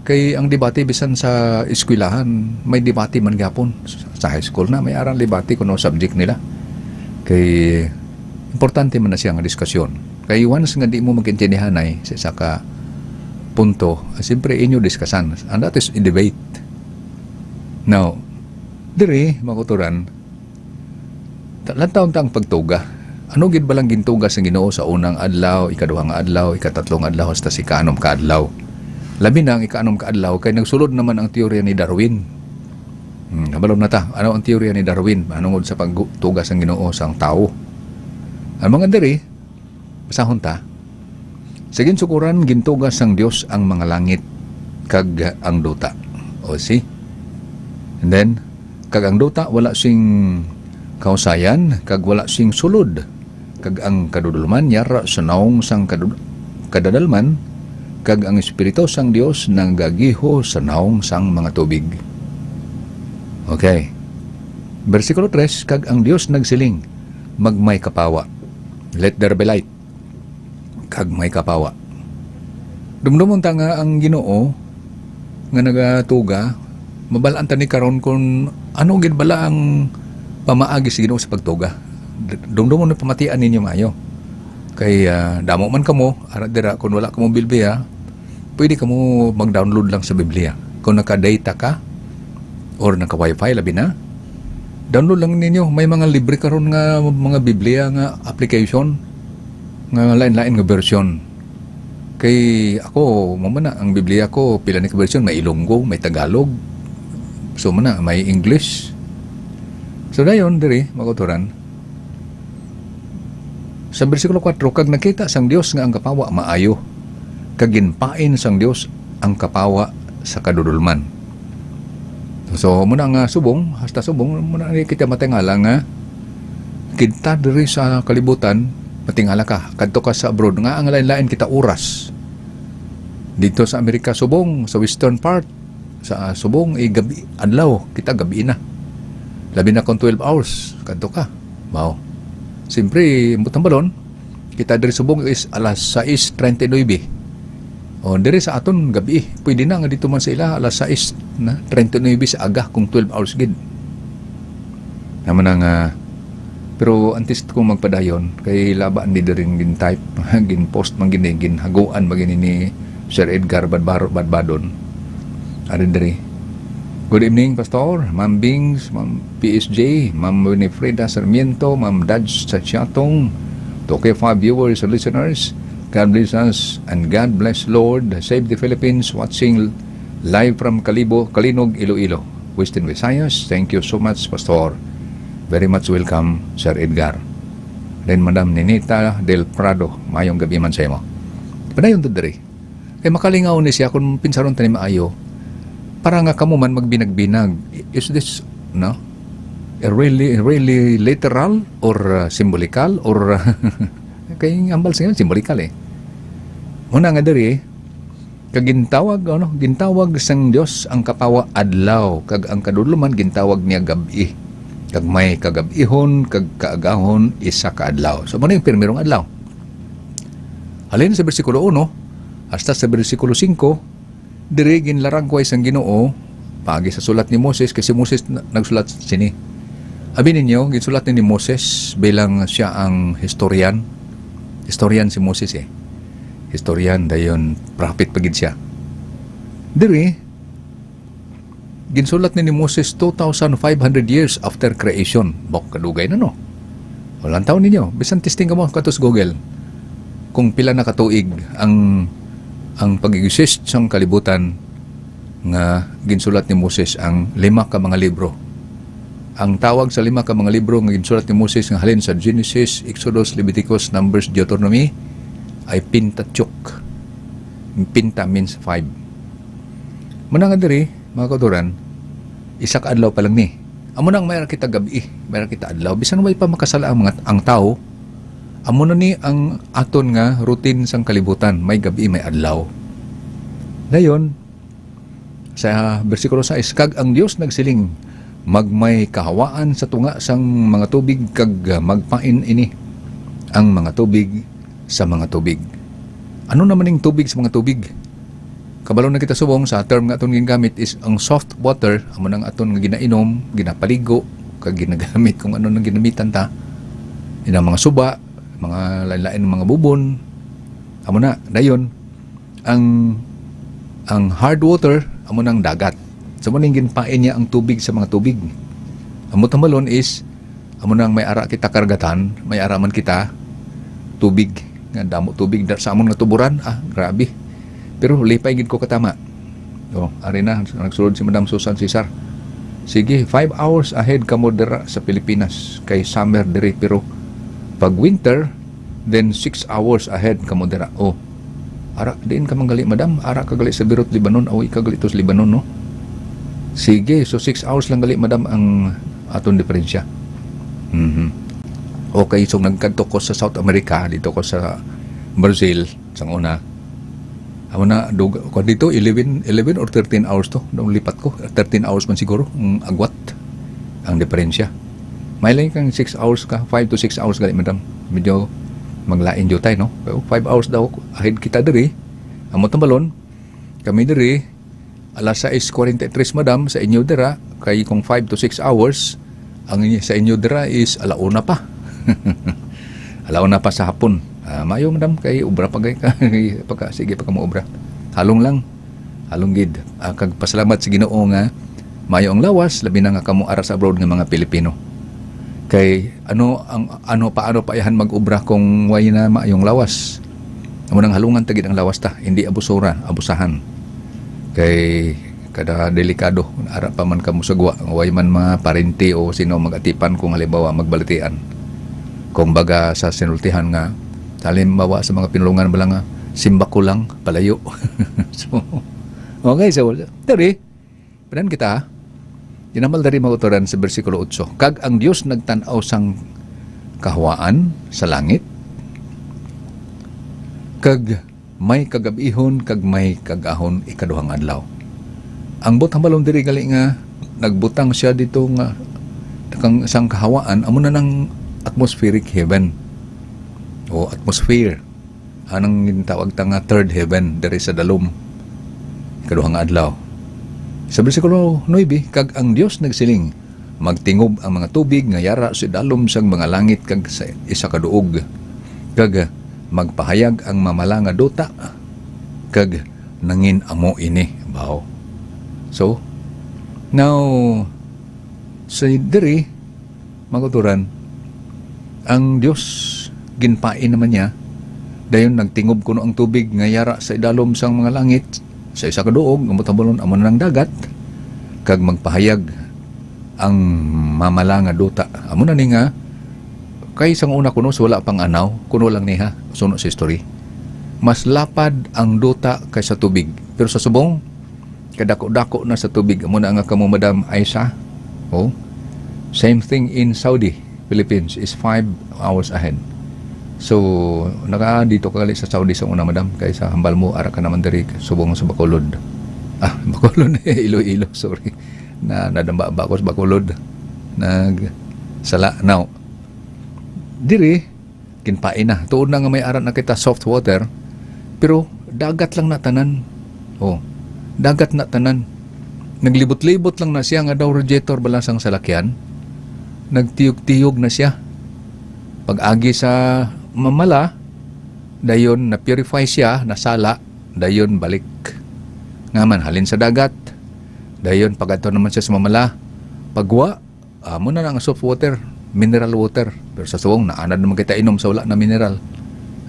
Kay ang debate bisan sa eskwelahan, may debate man gapon. Sa high school na, may arang debate kuno subject nila. Kay importante man na siya nga diskusyon. Kay once nga di mo magintindihan ay sa isa ka punto, siyempre inyo diskusyon. And that is a debate. Now, diri, makuturan, lantaon ta ang pagtuga. Ano gid balang gintuga sa Ginoo sa unang adlaw, ikaduhang adlaw, ikatatlong adlaw, hasta si ikaanom ka adlaw. Labi na ang ikaanom ka adlaw kay nagsulod naman ang teorya ni Darwin. Nabalom na ta, ano ang teorya ni Darwin anungod sa pagtuga sa Ginoo sang tao. Ang mga diri, basahon ta, Sa ginsukuran gintugas ang Dios ang mga langit kag ang duta. O see? And then kag ang duta wala sing kausayan kag wala sing sulod. Kag ang kadudulman yara sa naong sang kadadalman kag ang espiritu sang Dios nanggagiho sa naong sang mga tubig. Okay. Versikulo 3, kag ang Dios nagsiling, magmay kapawa. Let there be light. Kag may kapawa. Dumdumon ta nga ang Ginoo nga nagatuga, mabalaan ta ni karon kung ano gid bala ang pamaagi sa Ginoo sa pagtuga. Dumdumon na pamatian ninyo maayo. Kay damo man kamo, ara dira kung wala kamo Biblia, pwede kamo mag-download lang sa Biblia. Kung naka-data ka or naka-wifi labi na, download lang ninyo. May mga libre karon nga mga Biblia nga application nga lain-lain nga version. Kay ako, mamana ang Biblia ko pila ni ka version, may Ilonggo, may Tagalog. So mana may English. So dayon diri maguturan. Sa bersikulo 4, kag nakita sang Dios nga ang kapawa maayo, kag ginpain sang Dios ang kapawa sa kadudulman. So muna nga subong, hasta subong muna kita matingala nga kita diri sa kalibutan, matingala ka kadto ka sa abroad nga ang lain-lain kita oras. Dito sa Amerika subong, sa western part sa subong gabi adlaw, kita gabi na. Labi na kung 12 hours kadto ka. Wow. Siyempre, mutambalon, kita diri subong is alas 6:39. O, diri sa aton gabi, pwede na nga dito man sa ila, alas 6:39 sa aga kung 12 hours gid. Naman nga, pero antes kong magpadayon, kay labaan di rin gin-type, gin-post man gini, gin-haguan magini ni Sir Edgar Badbadon. Arin diri. Good evening, Pastor, Ma'am Bings, Ma'am PSJ, Ma'am Winifreda Sarmiento, Ma'am Dodge Sachatong, to okay, 5 viewers and listeners. God bless us and God bless Lord. Save the Philippines, watching live from Kalinog, Iloilo, Western Visayas. Thank you so much, Pastor. Very much welcome, Sir Edgar. Then Madam Ninita Del Prado, mayong gabi man sa imo. Padayon to diri. Kay makalingaw ni siya kung pinsaron tanim maayo. Para nga kamo man magbinag-binag. Is this really literal or symbolical or kay ambal sa symbolical eh. Una nga diri kagintawag gintawag sang Dios ang kapawa adlaw kag ang kadudluman gintawag niya gabi. Kag may kagabihon kag kaagahon isa ka adlaw. So mo yung pirmirong adlaw. Halin sa bersikulo 1 hasta sa bersikulo 5 diri ginlarang ko isang Ginoo pagi sa sulat ni Moses kasi Moses nagsulat sini. Abi ninyo ginsulat ni Moses bilang siya ang historian. Historian si Moses eh. Historian dayon prophet pagid siya. Diri ginsulat ni Moses 2,500 years after creation. Bok kadugay na no. Walang taon ninyo. Bisan testing ka mo katos Google. Kung pila na katuig ang pag-exist sang kalibutan nga ginsulat ni Moses ang 5 ka mga libro. Ang tawag sa 5 ka mga libro nga ginsulat ni Moses nga halin sa Genesis, Exodus, Leviticus, Numbers, Deuteronomy ay Pentateuch. Pinta means 5. Muna nga diri, mga kauturan, isa ka adlaw pa lang ni. Amo nang mayroon kita gabi, mayroon kita adlaw. Bisan may pa makasala ang tao, amo na ni ang aton nga routine sang kalibutan, may gabi, may adlaw. Dayon, sa bersikulo 6, kag ang Dios nagsiling, magmay kahawaan sa tunga sang mga tubig kag magpain ini ang mga tubig sa mga tubig. Ano naman yung tubig sa mga tubig? Kabalo na kita subong sa term nga aton gingamit is ang soft water, amo nang aton nga ginainom, ginapaligo, kag ginagamit kung ano nang ginamitan ta. Ina mga suba, mga lain-lain mga bubon. Amo na dayon ang hard water amo nang dagat. So mo ning ginpain niya ang tubig sa mga tubig. Amo tamalon is amo nang may ara kita kargatan, may ara man kita tubig nga damo tubig sa amon nga tuburan. Grabe. Pero lipay gid ko katama. Ari na nagsulod si Madam Susan Cesar. Sige, 5 hours ahead kamo dira sa Pilipinas kay summer diri pero pag winter then 6 hours ahead kamo dira. Ara din ka manggali madam, ara ka gali sa Beirut, Lebanon, awi ka gali to sa Lebanon, no? Sige, so 6 hours lang gali madam ang aton diferensya. Okay, so nagkadto ko sa South America, dito ko sa Brazil, sang una. Amo na ko dito 11 or 13 hours to. Nung lipat ko, 13 hours man siguro ang agwat ang diferensya. May lang kang 6 hours ka, 5 to 6 hours gali madam. Medyo maglain jud tayo, no? Pero 5 hours daw ahead kita diri. Amo tambalon. Kami diri alas 6:43 madam sa inyo dira, kay kung 5 to 6 hours ang sa inyo dira is alauna pa. Alauna pa sa hapon. Mayo madam kay ubra pa kay pagka sige pa kamo ubra. Halong lang. Halong gid. Kag pasalamat sa Ginoo nga mayo ang lawas labi na nga kamo ara sa abroad nga mga Pilipino. Kay paano pa ihan mag-ubra kung way na maayong lawas. Amo nang halungan tagid ang lawas ta, hindi abusahan. Kay kada delikado ara pa man kamo sagwa, way man mga parente o sino magatipan kung halimbawa magbalitian. Kung baga sa sinultihan nga halimbawa sa mga pinulungan bala nga simba ko lang palayo. So okay, so dari penan kita dinamal dari mautoran sa bersikulo 8. Kag ang Dios nagtan-aw sang kahawaan sa langit, kag may kagabihon, kag may kagahon ikaduhang adlaw. Ang butang balong diri gali nga nagbutang siya dito nga kang sang kahawaan, amo na ng atmospheric heaven o atmosphere. Anang gintawag ta nga third heaven diri sa dalom ikaduhang adlaw. Sa bersikulo 9, kag ang Dios nagsiling, magtingob ang mga tubig nga yara sa dalom sang mga langit kag sa isa ka duog, kag magpahayag ang mamala nga duta, kag nangin amo ini baw. So now sa diri maguturan ang Dios ginpain naman niya dayon nagtingob kuno ang tubig nga yara sa idalom sang mga langit sa isa ka duog nga motabalon amo nang dagat, kag magpahayag ang mamala nga duta. Amo na ni nga kay sang una kuno wala pang anaw, kuno lang niha suno sa history. Mas lapad ang duta kaysa tubig, pero sa subong kadako-dako na sa tubig. Amo na nga kamo Madam Aisha. Oh, same thing in Saudi, Philippines is 5 hours ahead. So, dito ka gali sa Saudi sa una madam, kaysa hambal mo, ara ka naman diri, subong sa Bacolod. Bacolod, Iloilo, sorry. Nadamba ko sa Bacolod. Sala, now, diri, kinpain na. Tuod na nga may arat na kita soft water, pero dagat lang na tanan. Oh, dagat na tanan. Naglibot-libot lang na siya nga daw radiator balasang salakyan. Nagtiyog-tiyog na siya. Pag-agi sa mamala, dayon na-purify siya, nasala, dayon balik. Ngaman, halin sa dagat, dayon pag-ato naman siya sa mamala, pagwa, muna na ang soft water, mineral water. Pero sa suwong, naanad naman kita inom sa wala na mineral.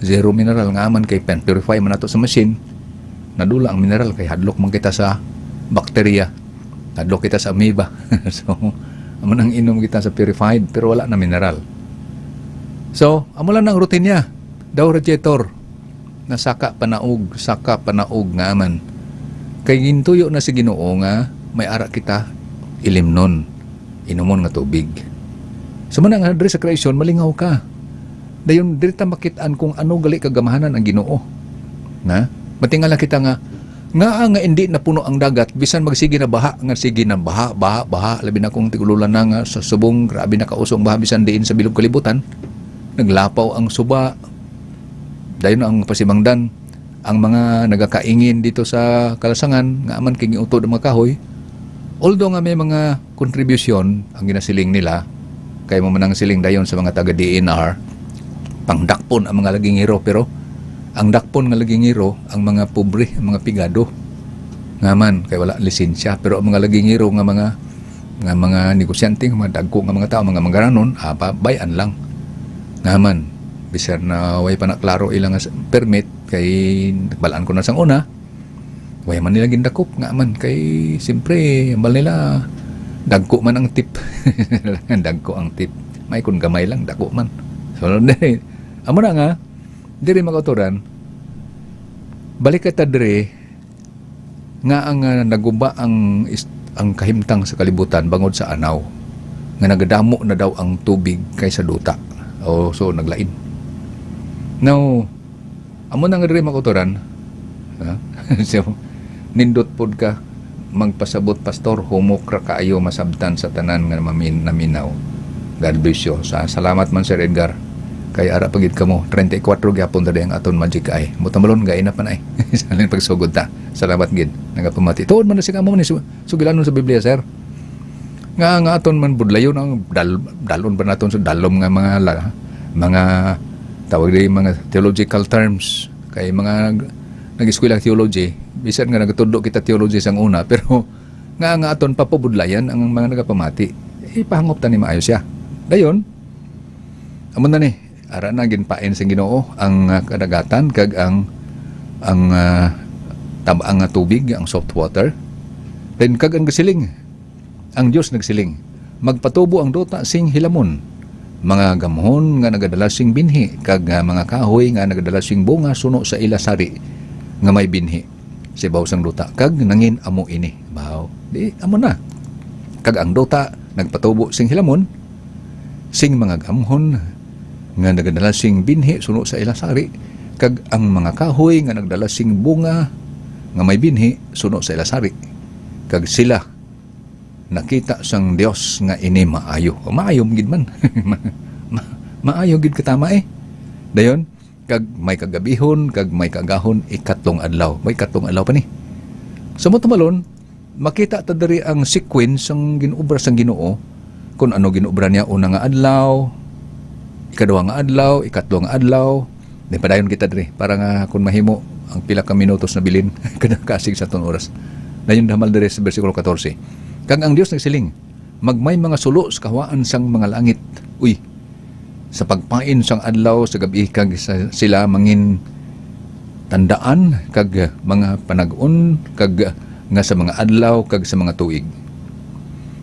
Zero mineral, ngaman kay purify man nato sa machine, nadula ang mineral, kay hadlok man kita sa bakterya, hadlok kita sa amoeba. So, aman ang inom kita sa purified, pero wala na mineral. So, amo lang ang routine niya. Daw radiator na saka panaog nga man. Kay gintuyo na si Ginoo nga may ara kita ilimnon, inumon nga tubig. So man nga diri sa creation malingaw ka. Dayon diri ta makitaan kung ano gali kagamahanan ang Ginoo. Na? Matingala kita nga hindi na puno ang dagat bisan magsige na baha labi na kung tigululan na nga sa subong grabe na kausong baha bisan diin sa bilog kalibutan. Naglapaw ang suba, dayon ang pasibangdan, ang mga nagakaingin dito sa kalasangan, nga aman king utod ang mga kahoy. Although nga may mga contribution ang ginasiling nila, kay mo manang siling dayon sa mga taga DNR, pangdakpon ang mga laging hero, pero ang dakpon nga laging hero, ang mga pobre, ang mga pigado, nga man, kay wala lisensya, pero ang mga laging hero nga mga negosyante, mga dagko nga mga tao, mga mangaranon, bayan lang. Naman, bisar na way pa na klaro ilang permit, kay balaan ko na sang una, way man nila gindakop, nga man, kay siyempre, ambal nila, dagko man ang tip. Dagko ang tip. May kun gamay lang, dagko man. So, amo na nga, diri magautoran, Balik ka dre nga ang naguba ang kahimtang sa kalibutan bangod sa anaw. Nga nagadamo na daw ang tubig kaysa duta. O so naglain. Now, amo nang dre makutoran. So, nindot pod ka magpasabot pastor humok ra kaayo masabtan sa tanan nga naminaw. God bless you. Salamat man Sir Edgar. Kay ara pagid kamo 34 gyapon ta ang aton magic eye. Mutamalon gay na panay. Salin pagsugod ta. Salamat gid. Nagapamati. Tuod man na si kamo ni sugilanon sa Biblia sir. Nga aton man budlayon ang dalon pa naton sa dalom nga mga tawag di mga theological terms kay mga nag-eskwela theology bisan nga nagatudo kita theology sang una pero nga aton papabudlayan ang mga nagapamati. Ipahangop ta ni maayo siya. Dayon amo na ni ara na ginpain sa Ginoo ang kadagatan kag ang tabang nga tubig, ang salt water. Then kag ang gasiling. Ang Dios nagsiling, magpatubo ang duta sing hilamon. Mga gamhon nga nagadala sing binhi kag mga kahoy nga nagadala sing bunga suno sa ilasari nga may binhi. Sibaw sang duta kag nangin amo ini. Baw, di amo na. Kag ang duta nagpatubo sing hilamon sing mga gamhon nga nagadala sing binhi suno sa ilasari kag ang mga kahoy nga nagdala sing bunga nga may binhi suno sa ilasari kag sila nakita sang Dios nga ini maayo. Maayo gid man. Maayo gid katama dayon kag may kagabihon kag may kagahon ikatlong adlaw. May ikatlong adlaw pa ni. Sa motumalon makita ta diri ang sequence sang ginobra sang Ginoo kung ano ginobra niya una nga adlaw, ikaduha nga adlaw, ikatlo nga adlaw. Di padayon kita diri para nga kung mahimo ang pila ka minutos na bilin kada kasig sa ton oras. Dayon damal diri sa bersikulo 14. Kag ang Dios nagsiling, magmay mga sulo sa kahawaan sang mga langit. Uy, sa pagpain sang adlaw sa gabi kag sila mangin tandaan kag mga panag-on kag nga sa mga adlaw kag sa mga tuig.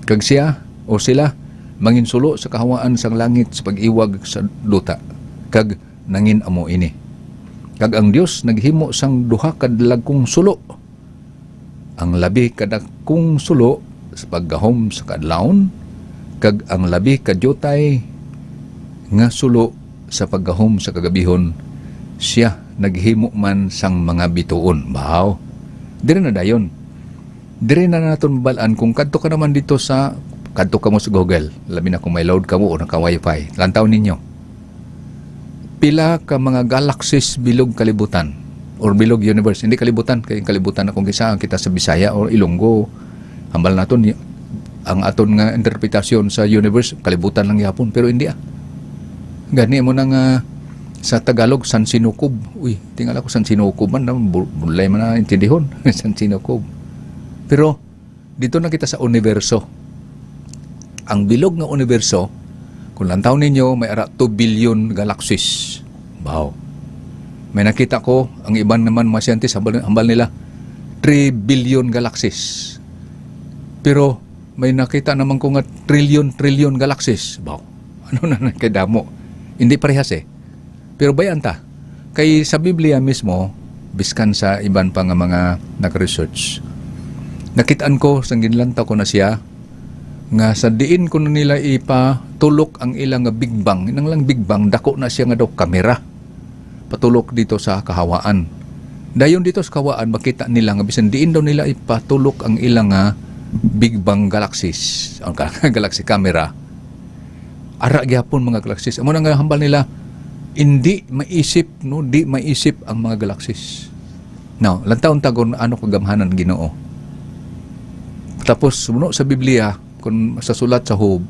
Kag siya o sila mangin sulo sa kahawaan sang langit sa pag-iwag sa duta kag nangin amo ini. Kag ang Dios naghimo sang duha ka dalagkong sulo. Ang labi kadakong sulo sa paggahom sa kadlawon kag ang labi kadyotay nga sulo sa paggahom sa kagabihon siya naghimo man sang mga bituon. Bahaw. Dire na dayon. Dire na naton balaan kung kadto ka naman dito sa kadto ka mo sa Google, labi na kung may load ka mo o naka-wifi, lantaw ninyo. Pila ka mga galaxies bilog kalibutan or bilog universe. Hindi kalibutan, kaya kalibutan akong kisa kita sa Bisaya o Ilonggo. Hambal naton ang aton nga interpretasyon sa universe, kalibutan lang yapon. Pero hindi Gani mo nang sa Tagalog, San Sinukob. Uy, tingala ko San Sinukob man, bulay man na intindihon. San Sinukob. Pero dito na kita sa universo. Ang bilog nga universo, kung lantaw ninyo, may ara 2 billion galaxies. Wow. May nakita ko, ang iban naman mga scientist, hambal nila, 3 billion galaxies. Pero may nakita naman ko nga trillion galaxies. Wow. Ano na nakidamo? Hindi parehas Pero bayan ta, kay sa Biblia mismo, biskan sa iban pa nga mga nag-research, nakitaan ko, sang ginlantaw ko na siya, nga sa diin ko na nila ipatulok ang ilang Big Bang. Inang lang Big Bang, dako na siya nga daw kamera. Patulok dito sa kahawaan. Dayon dito sa kahawaan, makita nila nga bisan diin daw nila ipatulok ang ilang Big Bang galaxies. Ang galaxy camera. Ara gyapon mga galaxies. Amo na nga hambal nila, hindi maisip, no? Di maisip ang mga galaxies. Now, lantaon tagon ano kagamhanan Ginoo. Tapos, sa Biblia, kung sa sulat sa Job,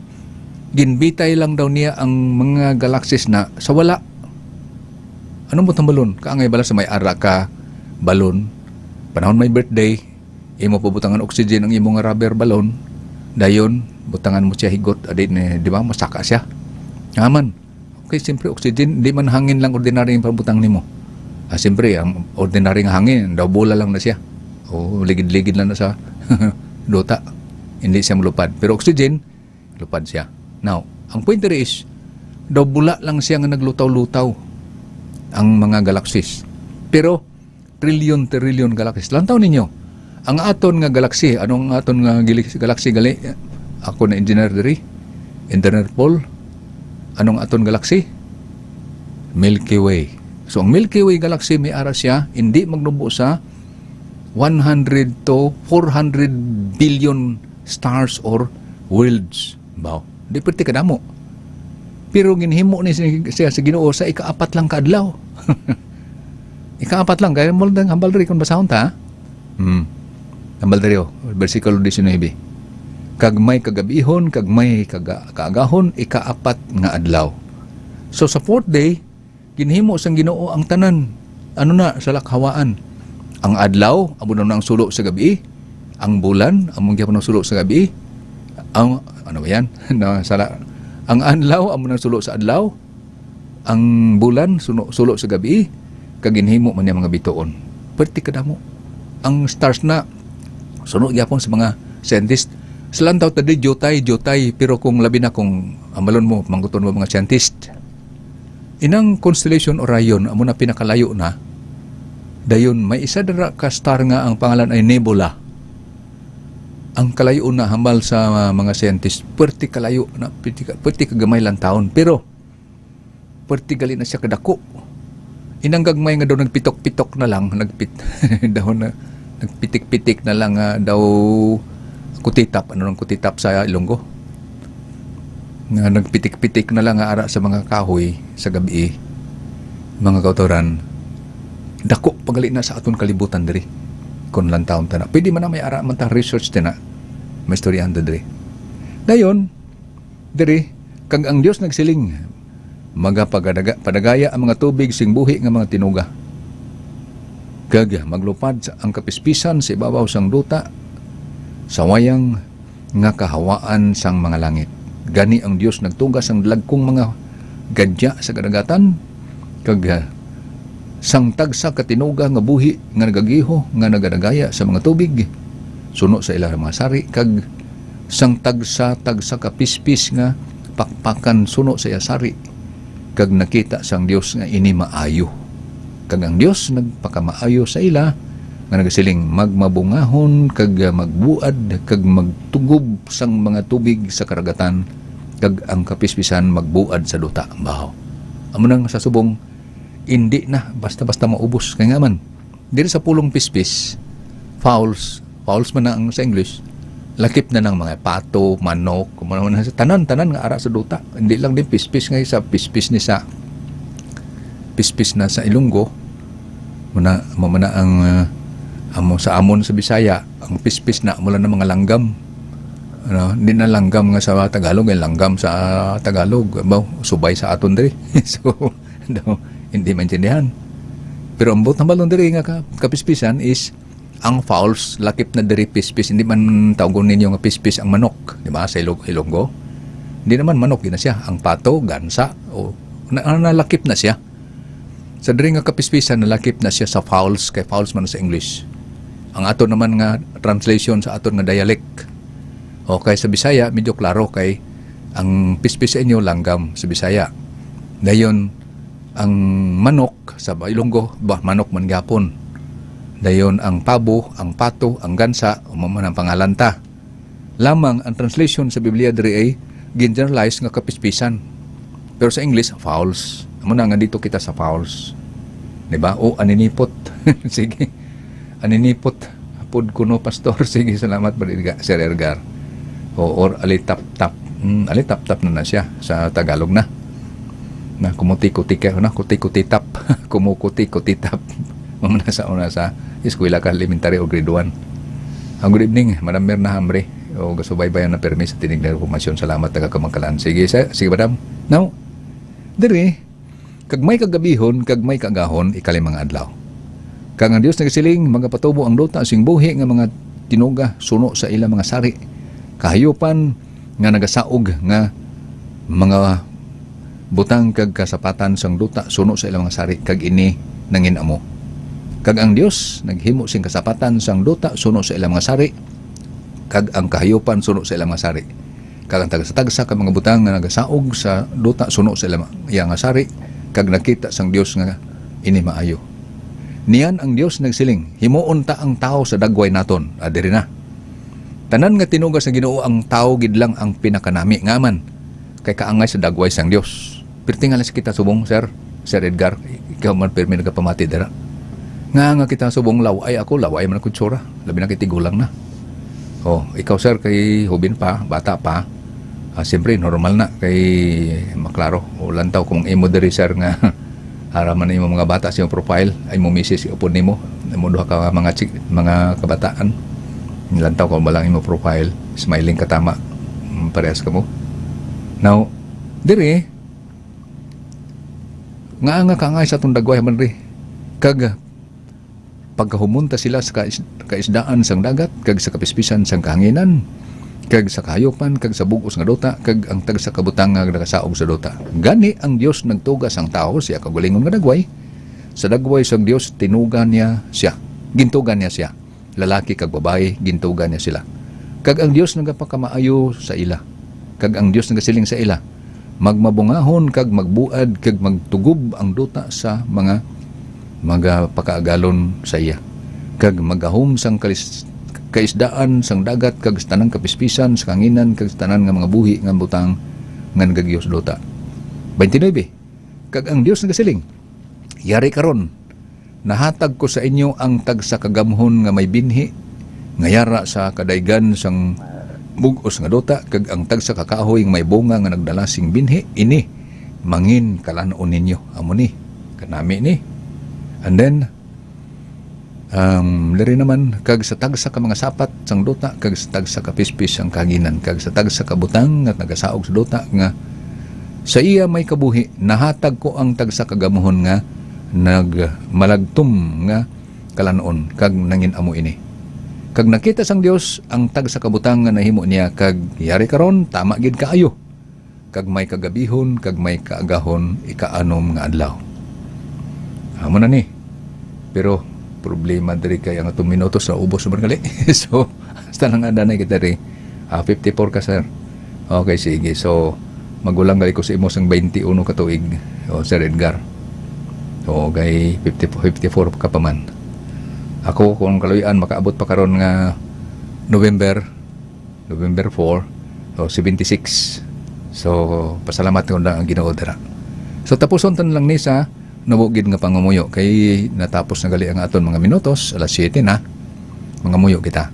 ginbitay lang daw niya ang mga galaxies na sa wala. Anong butang balon? Kaangay bala sa may ara ka balon. Panahon may birthday, imo pabutangan oxygen ang imong rubber balon. Dayon, butangan mo siya higot. Di ba? Masaka siya. Aman. Okay, siyempre oxygen, di man hangin lang ordinary yung pabutang nimo. Siyempre, ang ordinary nga hangin, daw bola lang na siya. O, ligid-ligid lang na sa duta. Hindi siya malupad. Pero oxygen, lupad siya. Now, ang point there is, daw bula lang siya nga naglutaw-lutaw ang mga galaxies. Pero, trillion galaxies. Lantaw ninyo, ang aton nga galaxy, anong aton nga galaxy gali? Ako na engineer diri, Engineer Paul, anong aton galaxy? Milky Way. So ang Milky Way galaxy may ara siya, hindi magnubo sa 100 to 400 billion stars or worlds. Baw, di pwede kadamo. Pero ginhimo ni siya sa Ginoo sa ika-4 lang kaadlaw. Ika-4 lang, kaya mo lang hambal diri kung basahon ta. Hambal diri versikulo 19. Kag may kagabihon, kag may kaagahon, ika-4 nga adlaw. So sa 4th day, ginhimo sang Ginoo ang tanan. Ano na sa lakhawaan? Ang adlaw, amo na ang sulo sa gabi. Ang bulan, among gyapon ang sulo sa gabi. Ang ano ba yan? Ang adlaw, amo na sulo sa adlaw. Ang bulan, sulo sa gabi. Kaginhimo man niya mga bituon. Perti kadamo. Ang stars na suno gyapon sa mga scientist. Salantaw tadi jotay, pero kung labi na kung amalon mo, mangguton mo mga scientist. Inang constellation Orion, amo na pinakalayo na. Dayon, may isa dara ka star nga ang pangalan ay Nebula. Ang kalayo na hambal sa mga scientist, perti kalayo na, perti kagamay lang taon. Pero, perti gali na siya kadako. Inang gagmay nga daw nagpitok-pitok na lang, nagpitik-pitik na lang daw kutitap. Ano ng kutitap sa Ilonggo? Nga nagpitik-pitik na lang ara sa mga kahoy sa gabi, mga kautoran. Dako pagali na sa aton kalibutan diri kon lang taon ta na. Pwede man na may ara man ta research din na may storyahan diri. Dayon diri kag ang Dios nagsiling padagaya ang mga tubig sing buhi nga mga tinuga. Kag maglupad sa ang kapispisan sa ibabaw sang duta sa wayang nga kahawaan sang mga langit. Gani ang Dios nagtugas ang dagkong mga gadya sa kadagatan kag sang tagsa katinuga nga buhi nga nagagiho nga nagadagaya sa mga tubig suno sa ilang mga sari kag sang tagsa kapispis nga pakpakan suno sa iya sari kag nakita sang Dios nga ini maayo kag ang Dios nagpakamaayo sa ila nga nagasiling magmabungahon kag magbuad kag magtugob sang mga tubig sa karagatan kag ang kapispisan magbuad sa duta bahaw. Amo nang sa subong hindi na basta-basta maubos kaya nga man diri sa pulong pispis fowls man na ang sa English lakip na ng mga pato, manok tanan nga ara sa duta hindi lang din pispis nga sa pispis na sa Ilonggo muna ang amo sa amon sa Bisaya ang pispis na mula ng mga langgam hindi na langgam nga sa Tagalog ay langgam sa Tagalog subay sa aton diri so hindi maintindihan. Pero ang butang balon diri nga kapispisan is ang fowls lakip na diri pispis. Hindi man tawgon ninyo nga pispis ang manok, di ba? Sa Ilonggo. Hindi naman manok na siya. Ang pato, gansa, nalakip na siya. Sa diri nga kapispisan nalakip na siya sa fowls, kay fowls man sa English. Ang ato naman nga translation sa aton nga dialect. O kay sa Bisaya medyo klaro kay ang pispis sa inyo langgam sa Bisaya. Dayon ang manok sa Ilonggo, manok man gapon. Dayon ang pabo, ang pato, ang gansa, umaman ang pangalan ta. Lamang ang translation sa Biblia diri ay generalize nga kapispisan. Pero sa English, fowls. Amo na nga dito kita sa fowls. Diba? O aninipot. Sige. Aninipot. Apod kuno pastor. Sige, salamat Bariga, Sir Edgar. Or alitap-tap. Alitap-tap na siya sa Tagalog na. Na kumuti-kuti ka na kuti-kuti-tap kumukuti-kuti-tap una sa eskwela ka elementary o grade 1. Good evening Madam Mirna Hambre o gasubaybayan na permis sa tinig na informasyon. Salamat taga Kamangkalan. Sige madam. Now diri kag may kagabihon kag may kagahon ikalimang adlaw kag ang Dios nagsiling magapatubo ang duta sing buhi nga mga tinuga suno sa ilang mga sari kahayupan nga nagasaog nga mga butang kag kasapatan sang duta suno sa ilang mga sari kag ini nanginamo kag ang Dios naghimo sing kasapatan sang duta suno sa ilang mga sari kag ang kahayupan suno sa ilang mga sari kag ang tagsa-tagsa ka mga butang nga nagasaog sa duta suno sa ilang mga sari kag nakita sang Dios nga ini maayo Niyan ang Dios nagsiling, himuon ta ang tao sa dagway naton. Adiri na. Tanan nga tinugas sa Ginoo ang tao gid lang ang pinakanami ngaman kay kaangay sa dagway sang Dios. Pirtingalan sa kita subong, Sir Edgar, ikaw man pirmi nagapamati dira. Nga kita subong laway ako, laway man ako tsura. Labi na kitigulang na. Oh, ikaw sir, kay hubin pa, bata pa. Siyempre, normal na kay maklaro. O lantaw kung imo diri sir nga haraman na mga bata sa iyong profile, ay mo misis upon nimo. Imo duha ka mga kabataan. Lantaw kung balang imo profile, smiling ka tama. Parehas ka mo. Now, diri, nga kaangay sa itong dagway man rin. Kag pagkahumunta sila sa kaisdaan sang dagat, kag sa kapispisan sang kahanginan, kag sa kahayopan, kag sa bugos nga dota, kag ang tag sa kabutang nga nakasaog sa dota. Gani ang Dios nagtugas ang tao, siya kagulingon nga dagway. Sa dagway sang Dios, tinugan niya siya. Gintugan niya siya. Lalaki kag babae, gintugan niya sila. Kag ang Dios nagapakamaayo sa ila. Kag ang Dios nagasiling sa ila. Magmabungahon, kag magbuad, kag magtugob ang dota sa mga pagkaagalon sa iya. Kag magahom sang kaisdaan sang dagat, kag tanang kapispisan sa kanginan, kag tanan nga mga buhi nga butang nga nagagiyos dota. 29. Kag ang Dios nagasiling, yari karon, nahatag ko sa inyo ang tag sa kagamhon nga may binhi, nga yara sa kadaygan sang bugos nga dota, kag ang tag sa kakahoy nga may bunga nga nagdalasing binhi, ini mangin kalanoon ninyo. Amo ni, kanami ni. And then, lari naman, kag sa tagsa ka mga sapat sang dota, kag sa tagsa ka pispis ang kaginan, kag sa tagsa ka butang at nagasaog sa dota, nga sa iya may kabuhi, nahatag ko ang tagsa kagamuhon nga nagmalagtum nga kalanoon, kag nangin amo ini. Kag nakita sang Dios ang tagsa kabutang nga nahimo niya, kag yari karon, tama gid kaayo. Kag may kagabihon, kag may kaagahon, ikaanom nga adlaw. Amo na ni. Pero problema diri kay ang 2 minutos na ubos man gali. So, hasta lang andanay kita ri. 54 ka sir. Okay, sige. So, magulang gali ko sa imo sang 21 ka tuig. O, Sir Edgar. So, kay 54 ka pa man. Ako kung kaluyan makaabot pa karon nga November 4, so 76. So, pasalamat ko na ang Ginoo dira. So, tapuson tan lang ni sa nabugid nga pangumuyo kay natapos na gali ang aton mga minutos, alas 7 na. Mga muyo kita.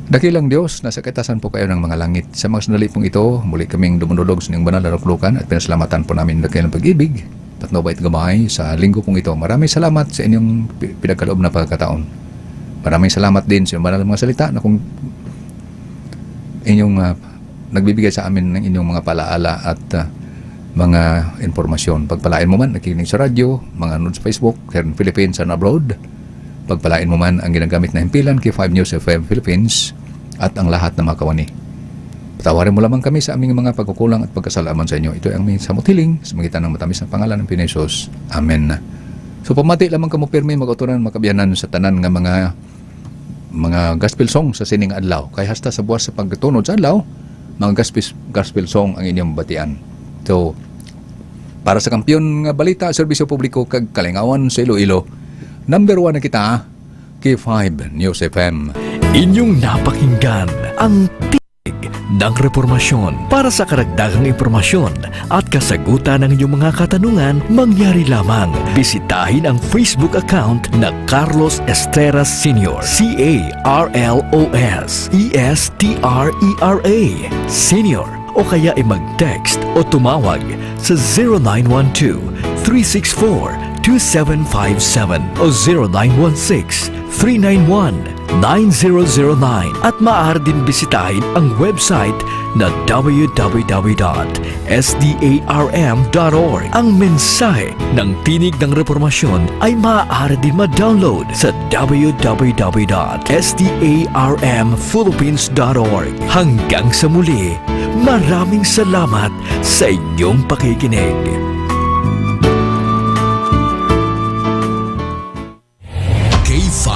Dakilang Dios, nasa kaitasan po kayo ng mga langit. Sa mga sandali pong ito, muli kaming dumudulog sa inyong banal na ruklukan at pinasalamatan po namin dakilang pag-ibig. Tatno bait gamay sa linggo pong ito. Maraming salamat sa inyong pinagkaloob na pagkataon. Maraming salamat din sa banal mga salita na kung inyong nagbibigay sa amin ng inyong mga palaala at mga informasyon. Pagpalain mo man, nakikinig sa radyo, mga nanood sa Facebook, here in Philippines and abroad. Pagpalain mo man ang ginagamit na himpilan kay 5 News FM Philippines at ang lahat na mga kawani. Patawarin mo lamang kami sa aming mga pagkukulang at pagkasalaman sa inyo. Ito ay ang aming samot-hiling sa magitan ng matamis na pangalan ng Pinoy-Jesus. Amen. So pamati lamang kamo pirmi mag-uturan makabiyanan sa tanan nga mga gospel song sa sining adlaw. Kay hasta sa buwas sa pagtunod sa adlaw, mga gospel song ang inyong batian. So para sa kampiyon nga balita, serbisyo publiko kag kalingawan sa Iloilo, number 1 na kita, K5 News FM. Inyong napakinggan ang ng Reformasyon. Para sa karagdagang impormasyon at kasagutan ng inyong mga katanungan, mangyari lamang bisitahin ang Facebook account na Carlos Esteras Sr. CARLOS ESTRERA Sr. O kaya ay mag-text o tumawag sa 0912-364-2757 o 0916-391-9009 at maaari din bisitahin ang website na www.sdarm.org. Ang mensahe ng Tinig ng Reformasyon ay maaari din ma-download sa www.sdarmphilippines.org. Hanggang sa muli, maraming salamat sa inyong pakikinig. K5